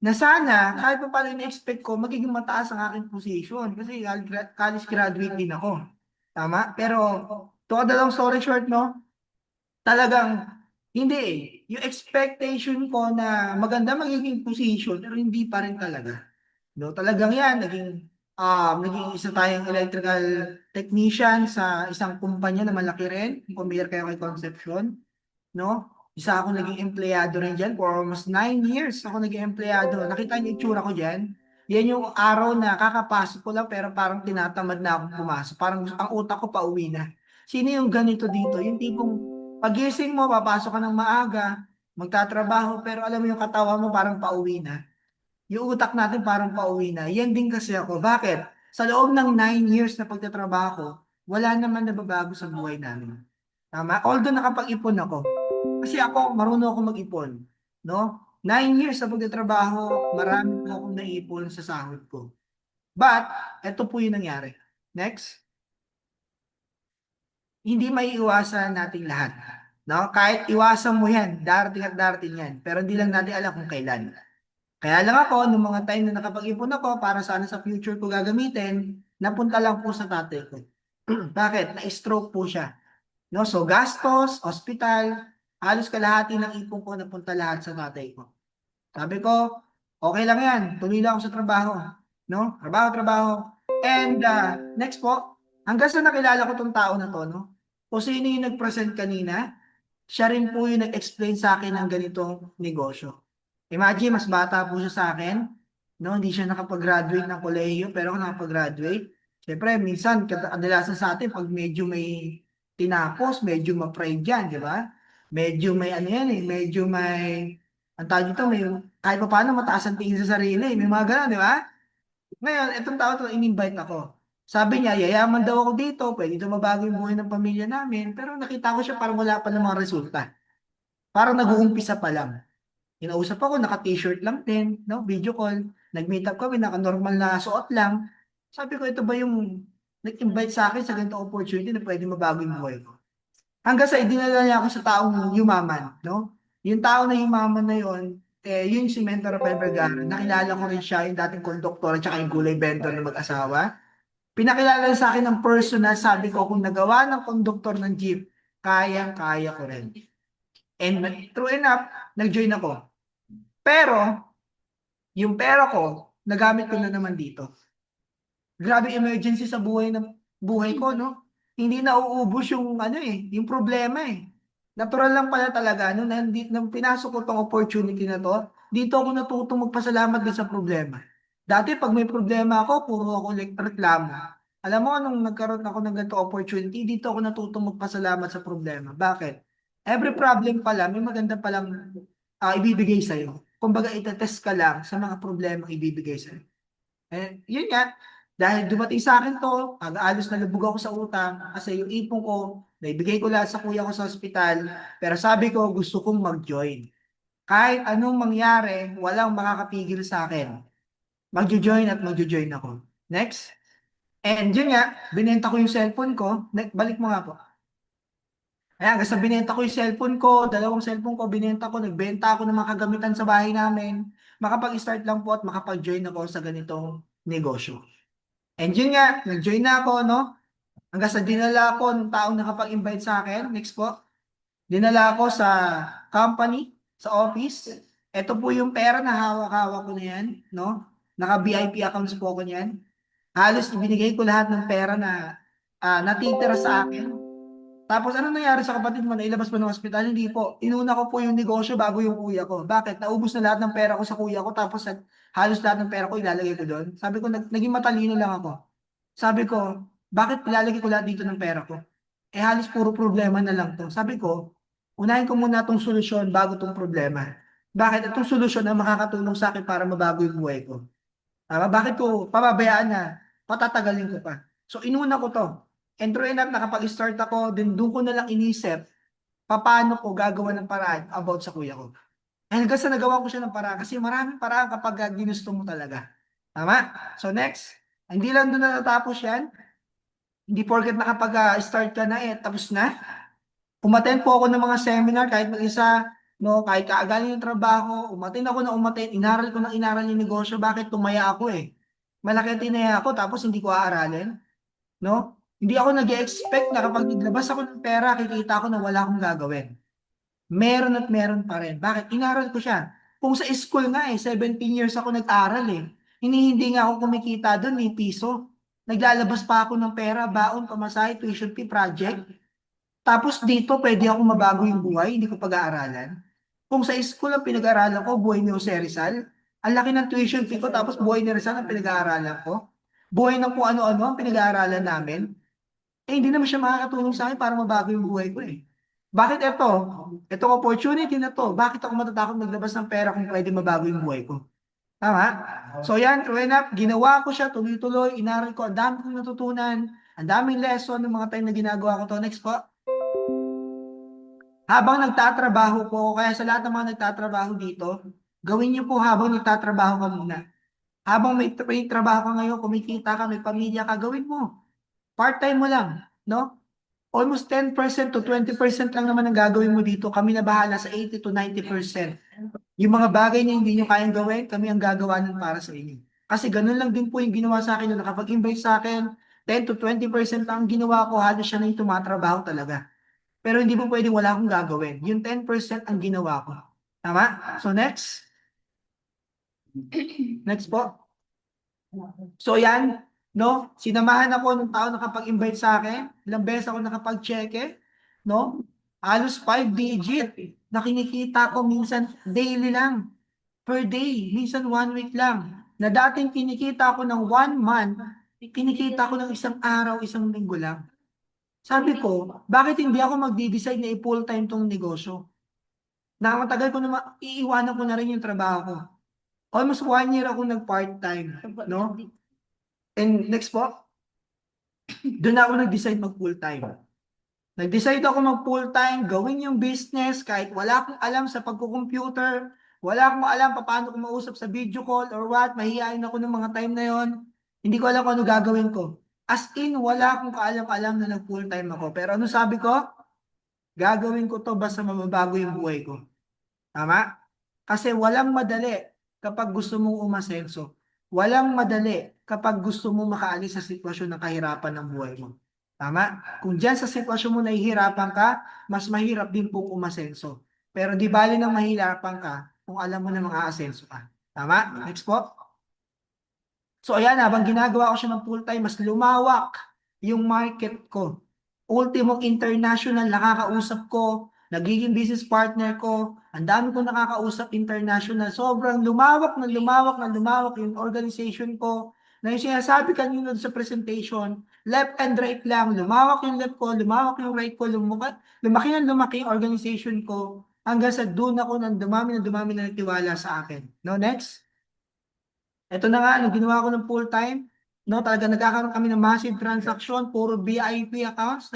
Na sana, kahit pa paano in-expect ko, magiging mataas ang aking position. Kasi college graduate din ako. Tama? Pero, to the long story short, no? Talagang, hindi eh. Yung expectation ko na maganda magiging position, pero hindi pa rin talaga. No, talagang yan, naging isa tayong electrical technician sa isang kumpanya na malaki rin. Kung compare kayo kay Concepcion, no? Isa ako naging empleyado rin dyan for almost 9 years ako naging empleyado. Nakita niyo yung itsura ko dyan? Yan yung araw na kakapasok ko lang pero parang tinatamad na akong pumasok. Parang ang utak ko pauwi na. Sino yung ganito dito? Yung tipong pagising mo, papasok ka ng maaga, magtatrabaho, pero alam mo yung katawan mo parang pauwi na. Yung utak natin parang pauwi na. Yan din kasi ako. Bakit? Sa loob ng 9 years na pagtatrabaho ko, wala naman nababago sa buhay namin. Tama? Although nakapag-ipon ako. Kasi ako, marunong ako mag-ipon. No? 9 years sa pagtatrabaho, marami po akong naipon sa sahod ko. But, eto po yung nangyari. Next. Hindi maiiwasan nating lahat. No? Kahit iwasan mo yan, darating at darating yan. Pero hindi lang natin alam kung kailan. Kaya lang ako, nung mga time na nakapag-ipon ako, para sana sa future ko gagamitin, napunta lang po sa tatay ko. Bakit? Na-stroke po siya. No? So, gastos, hospital, halos kalahati ng ipon ko napunta lahat sa tatay ko. Sabi ko, okay lang yan. Tuloy lang ako sa trabaho. No? Trabaho, trabaho. And next po, hanggang sa nakilala ko tong tao na to, no? Kung sino yung nag-present kanina, siya rin po yung nag-explain sa akin ng ganitong negosyo. Imagine, mas bata po siya sa akin. No? Hindi siya nakapag-graduate ng kolehiyo, pero ako nakapag-graduate. Siyempre, minsan, kadalasan sa atin, pag medyo may tinapos, medyo ma-pride yan, di ba? Medyo may ano yan eh, medyo may, ang tawag dito, may, kahit pa paano mataas ang tingin sa sarili, may mga ganun, di ba? Ngayon, itong tao to, in-invite ako. Sabi niya, yayaman daw ako dito, pwede ito mabago yung buhay ng pamilya namin, pero nakita ko siya parang wala pa ng mga resulta. Parang nag-uumpisa pa lang. Kinausap ako, naka-t-shirt lang din, no? Video call. Nag-meet up kami, naka-normal na suot lang. Sabi ko, ito ba yung nag-invite sa akin sa ganitong opportunity na pwede mabago yung buhay ko? Hanggang sa idinala niya ako sa taong yumaman, no? Yung tao na yumaman na yon, yun si Mentor Rafael Vergara. Nakilala ko rin siya, yung dating konduktor at saka yung gulay vendor na mag-asawa. Pinakilala sa akin ng personal, sabi ko, kung nagawa ng konduktor ng jeep, kayang-kaya ko rin. And true enough, nag-join ako. Pero, yung pera ko, nagamit ko na naman dito. Grabe emergency sa buhay ko, no? Hindi na uubos yung ano eh, yung problema eh. Natural lang pala talaga no, nang pinasok ko tong opportunity na to, dito ako natutong magpasalamat din sa problema. Dati pag may problema ako, puro ako reklamo. Alam mo, nung nagkaroon ako ng ganito opportunity, dito ako natutong magpasalamat sa problema. Bakit? Every problem pala, may maganda palang ibibigay sa'yo. Kumbaga, itetest ka lang sa mga problema ibibigay sa'yo. And yun nga, dahil dumating sa akin to, alos na lubog ako sa utang kasi yung ipon ko, naibigay ko lahat sa kuya ko sa ospital, pero sabi ko, gusto kong mag-join. Kahit anong mangyari, walang makakapigil sa akin. Mag-join at mag-join ako. Next. And yun nga, binenta ko yung cellphone ko. Balik mo nga po. Ayan, kasi binenta ko yung cellphone ko, dalawang cellphone ko, binenta ko, nagbenta ako ng mga kagamitan sa bahay namin. Makapag-start lang po at makapag-join ako sa ganitong negosyo. And yun nga, nag-join na ako, no? Hanggang sa dinala ako ng taong nakapag-invite sa akin. Next po. Dinala ako sa company, sa office. Ito po yung pera na hawak-hawak ko na yan, no? Naka-VIP accounts po ako niyan. Halos ibinigay ko lahat ng pera na natitira sa akin. Tapos ano nangyari sa kapatid mo? Nailabas mo ng ospital? Hindi po. Inuna ko po yung negosyo bago yung kuya ko. Bakit? Naubos na lahat ng pera ko sa kuya ko tapos halos lahat ng pera ko ilalagay ko doon. Sabi ko, naging matalino lang ako. Sabi ko, bakit ilalagay ko lahat dito ng pera ko? Halos puro problema na lang to. Sabi ko, unahin ko muna itong solusyon bago itong problema. Bakit? Itong solusyon ang makakatulong sa akin para mabago yung buhay ko. Tama? Bakit ko pababayaan na patatagalin ko pa? So, inuna ko to. And true enough, nakapag-start ako, then doon ko na lang inisip, paano ko gagawa ng paraan about sa kuya ko. And hanggang sa nagawa ko siya ng paraan, kasi maraming paraan kapag ginusto mo talaga. Tama? So, next, hindi lang doon natatapos yan. Hindi porket nakapag-start ka na tapos na. Umattend po ako ng mga seminar kahit mag-isa, no, kahit kaagaling yung trabaho, umattend ako na umattend, inaral ko ng inaral yung negosyo, bakit tumaya ako Malaki ang tinaya ako tapos hindi ko aaralin, no? Hindi ako nag-expect na kapag naglabas ako ng pera, kikita ko na wala akong gagawin. Meron at meron pa rin. Bakit? Inaral ko siya. Kung sa school nga 17 years ako nag-aral hindi nga ako kumikita doon, ni piso. Naglalabas pa ako ng pera, baon, pamasahe, tuition fee, project. Tapos dito, pwede ako mabago yung buhay, hindi ko pag-aaralan. Kung sa school ang pinag-aaralan ko, buhay ni Jose Rizal, ang laki ng tuition fee ko, tapos buhay ni Rizal ang pinag-aaralan ko. Buhay ng kung ano-ano ang pinag-aaralan namin. Hindi naman siya makakatulong sa akin para mabago yung buhay ko Bakit ito? Itong opportunity na to, bakit ako matatakot maglabas ng pera kung pwede mabago yung buhay ko? Tama? So yan, true enough, ginawa ko siya, tuloy-tuloy, inaral ko, ang dami kong natutunan, ang daming lesson ng mga time na ginagawa ko to. Next po. Habang nagtatrabaho po, kaya sa lahat ng mga nagtatrabaho dito, gawin niyo po habang nagtatrabaho ka muna. Habang may trabaho ka ngayon, kumikita ka, may pamilya ka, gawin mo. Part-time mo lang, no? Almost 10% to 20% lang naman ang gagawin mo dito. Kami na bahala sa 80 to 90%. Yung mga bagay na hindi nyo kayang gawin, kami ang gagawa nun para sa inyo. Kasi ganun lang din po yung ginawa sa akin. Nakapag-invite sa akin, 10 to 20% lang ang ginawa ko, halos siya na yung tumatrabaho talaga. Pero hindi po pwedeng wala akong gagawin. Yung 10% ang ginawa ko. Tama? So next. Next po. So yan, no? Sinamahan ako ng tao nakapag-invite sa akin. Ilang beses ako nakapag-check no? Halos 5 digit na kinikita ko minsan daily lang. Per day, minsan 1 week lang. Na dating kinikita ko ng 1 month, kinikita ko ng isang araw, isang linggo lang. Sabi ko, bakit hindi ako magdi-decide na i-full time tong negosyo? Na matagal ko na iiwanan ko na rin yung trabaho ko. Almost 1 year ako nag-part-time, no? And next po, doon ako nag-decide mag-full-time. Nag-decide ako mag-full-time, gawin yung business kahit wala akong alam sa pagko-computer, wala akong alam paano ko mausap sa video call or what, mahihayin ako ng mga time na yon. Hindi ko alam kung ano gagawin ko. As in, wala akong kaalam-alam na nag-full-time ako. Pero ano sabi ko? Gagawin ko to basta mababago yung buhay ko. Tama? Kasi walang madali kapag gusto mong umasenso. Walang madali kapag gusto mong makaalis sa sitwasyon ng kahirapan ng buhay mo. Tama? Kung dyan sa sitwasyon mo nahihirapan ka, mas mahirap din pong umasenso. Pero di bali nang mahirapan ka kung alam mo na mga aasenso ka. Tama? Next po. So ayan, habang ginagawa ko siya ng full time, mas lumawak yung market ko. Ultimo international, nakakausap ko, nagiging business partner ko, ang dami ko nakakausap international. Sobrang lumawak na lumawak na lumawak yung organization ko. Na yung sinasabi kanina sa presentation, left and right lang, lumawak yung left ko, lumawak yung right ko, lumaki na lumaki yung organization ko, hanggang sa doon ako ng dumami na nagtiwala sa akin. No, next. Ito na nga, nung ginawa ko ng full time, no, talaga nagkakaroon kami ng massive transaction, puro VIP accounts,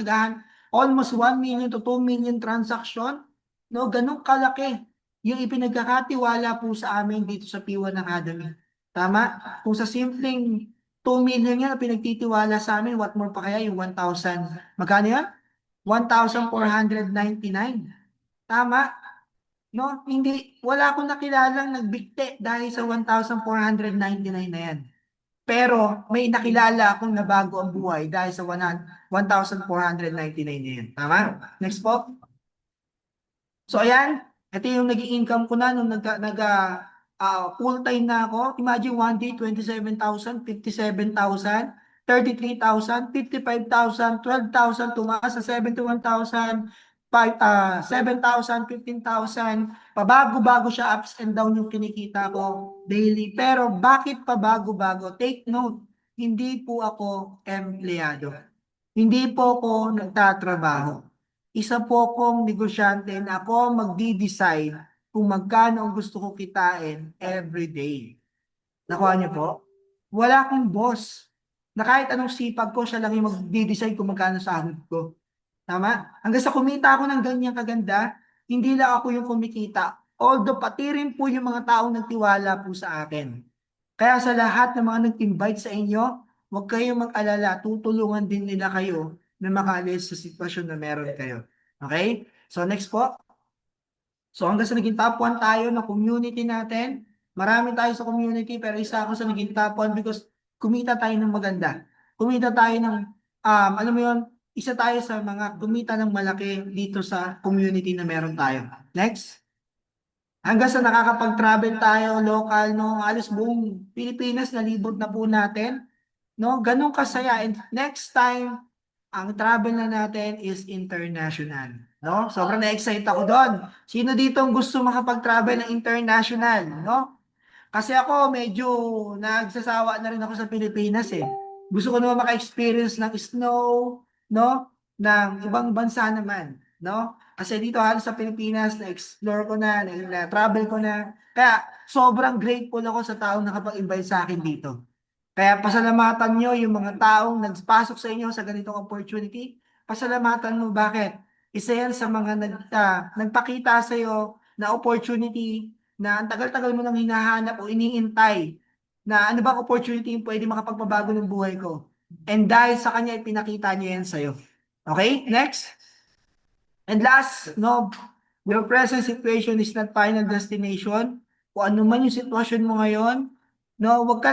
almost 1 million to 2 million transaction, no, ganun kalaki yung ipinagkakatiwala po sa amin dito sa P1 Academy. Tama? Kung sa simpleng 2 million yan, pinagtitiwala sa amin, what more pa kaya yung 1,000, magkano yan? 1,499. Tama? No, hindi, wala akong nakilalang nagbigti dahil sa 1,499 na yan. Pero may nakilala akong nabago ang buhay dahil sa 1,499 na yan. Tama? Next po. So ayan, ito yung naging income ko na nung full time na ako. Imagine one day, 27,000, 57,000, 33,000, 55,000, 12,000, tumaas sa 71,000, 7,000, 15,000, pabago-bago siya, ups and down yung kinikita ko daily. Pero bakit pabago-bago? Take note, hindi po ako empleyado. Hindi po ako nagtatrabaho. Isa po akong negosyante na ako magdi-decide kung magkano ang gusto ko kitain every day. Nakuha niyo po? Wala akong boss na kahit anong sipag ko, siya lang yung magdi-decide kung magkano sahod ko. Tama? Hanggang sa kumita ako ng ganyang kaganda, hindi lang ako yung kumikita. Although pati rin po yung mga taong nagtiwala po sa akin. Kaya sa lahat ng mga nag-invite sa inyo, huwag kayong mag-alala, tutulungan din nila kayo na makaalis sa sitwasyon na meron kayo. Okay? So next po. So hanggang sa naging top 1 tayo ng community natin. Marami tayo sa community pero isa ako sa naging top 1 because kumita tayo ng maganda. Kumita tayo ng, alam mo yun, isa tayo sa mga kumita ng malaki dito sa community na meron tayo. Next. Hanggang sa nakakapag-travel tayo, local, no? Alos buong Pilipinas, nalibot na po natin. No? Ganun kasaya. And next time, ang travel na natin is international. No? Sobrang na-excite ako doon. Sino dito ang gusto makapag-travel ng international? No? Kasi ako medyo nagsasawa na rin ako sa Pilipinas eh. Gusto ko naman maka-experience ng snow, no? Ng ibang bansa naman, no? Kasi dito halos sa Pilipinas, na-explore ko na-travel ko na. Kaya sobrang grateful ako sa taong nakapag-invite sa akin dito. Kaya pasalamatan nyo yung mga taong nagpasok sa inyo sa ganitong opportunity. Pasalamatan mo bakit? Isa yan sa mga nagpakita sa iyo na opportunity na ang tagal-tagal mo nang hinahanap o iniintay na ano bang opportunity yung pwede makapagpabago ng buhay ko. And dahil sa kanya, ipinakita niya yan sa'yo. Okay? Next. And last, no, your present situation is not final destination. Kung ano man yung sitwasyon mo ngayon, no, wag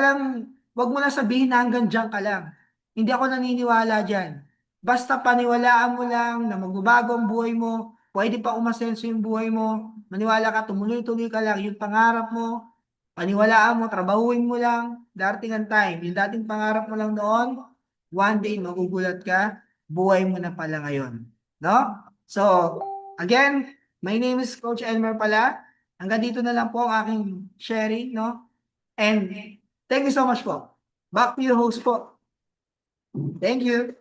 mo lang sabihin na hanggang diyan ka lang. Hindi ako naniniwala diyan. Basta paniwalaan mo lang na magbabago ang buhay mo, pwede pa umasenso yung buhay mo, maniwala ka, tumuloy-tuloy ka lang, yung pangarap mo, paniwalaan mo, trabahuin mo lang, darating ang time, yung dating pangarap mo lang noon, one day magugulat ka, buhay mo na pala ngayon. No? So, again, my name is Coach Elmer pala. Hanggang dito na lang po ang aking sharing, no? And thank you so much po. Back to your host po. Thank you.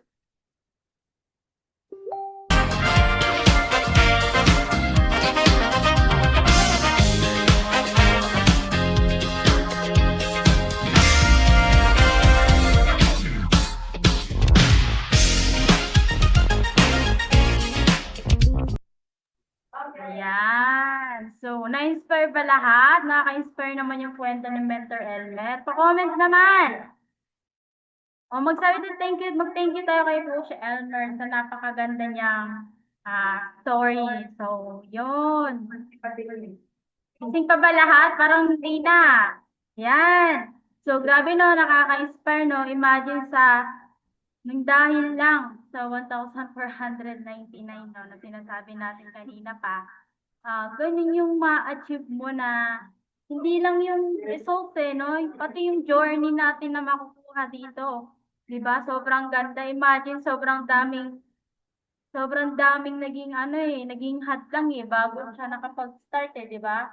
Ayan. So, na-inspire ba lahat? Nakaka-inspire naman yung kwento ni Mentor Elmer. Pa-comment naman. O, magsabi din mag-thank you tayo kay Coach Elmer sa napakaganda niyang story. So, yun. Kasing pa ba lahat? Parang hindi na. Yan. So, grabe no, nakaka-inspire no. Imagine nang dahil lang sa 1,499 no, na sinasabi natin kanina pa, ganun yung ma-achieve mo na hindi lang yung result no, pati yung journey natin na makukuha dito. Diba? Sobrang ganda. Imagine, sobrang daming naging naging hadlang bago siya nakapag-start diba?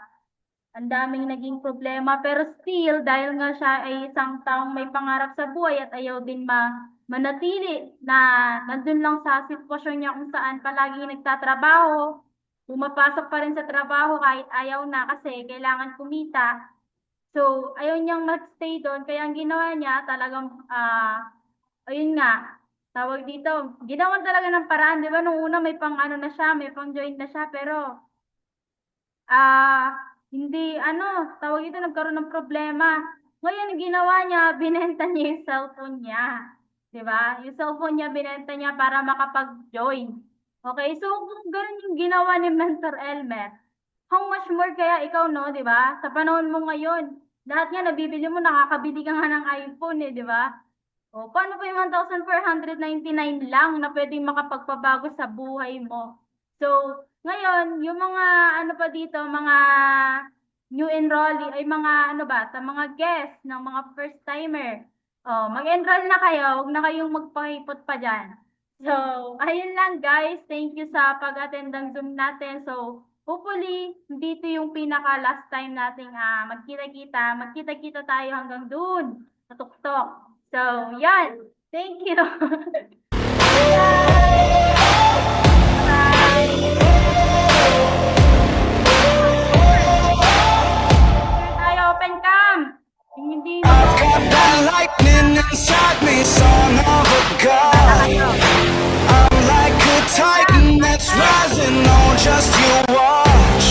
Ang daming naging problema, pero still, dahil nga siya ay isang taong may pangarap sa buhay at ayaw din manatili na nandun lang sa sitwasyon niya kung saan palagi nagtatrabaho, pumapasok pa rin sa trabaho kahit ayaw na kasi kailangan kumita. So, ayaw niyang mag-stay doon, kaya ang ginawa niya talagang, ayun nga, tawag dito, ginawa talaga ng paraan, di ba? Nung una may na siya, may pang-join na siya, pero, hindi, tawag ito, nagkaroon ng problema. Ngayon, ginawa niya, binenta niya yung cellphone niya. Diba? Yung cellphone niya, binenta niya para makapag-join. Okay, so kung ganun yung ginawa ni Mentor Elmer, how much more kaya ikaw, no? Diba? Sa panahon mo ngayon, lahat nga nabibili mo, nakakabili ka nga ng iPhone diba? O, paano pa yung 1,499 lang na pwedeng makapagpabago sa buhay mo? So, ngayon, yung mga pa dito, mga new enrollee, ay mga sa mga guests ng mga first timer. Oh, mag-enroll na kayo, huwag na kayong magpahipot pa dyan. So, ayun lang guys, thank you sa pag-attend ng Zoom natin. So, hopefully, dito yung pinaka last time nating magkita-kita tayo hanggang dun sa tuktok. So, yan. Thank you. Tayo, open cam. Hindi that lightning inside me, son of a god. I'm like a titan that's rising on, just you watch.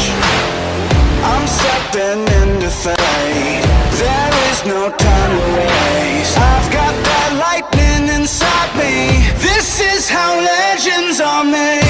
I'm stepping into fate, there is no time to waste. I've got that lightning inside me, this is how legends are made.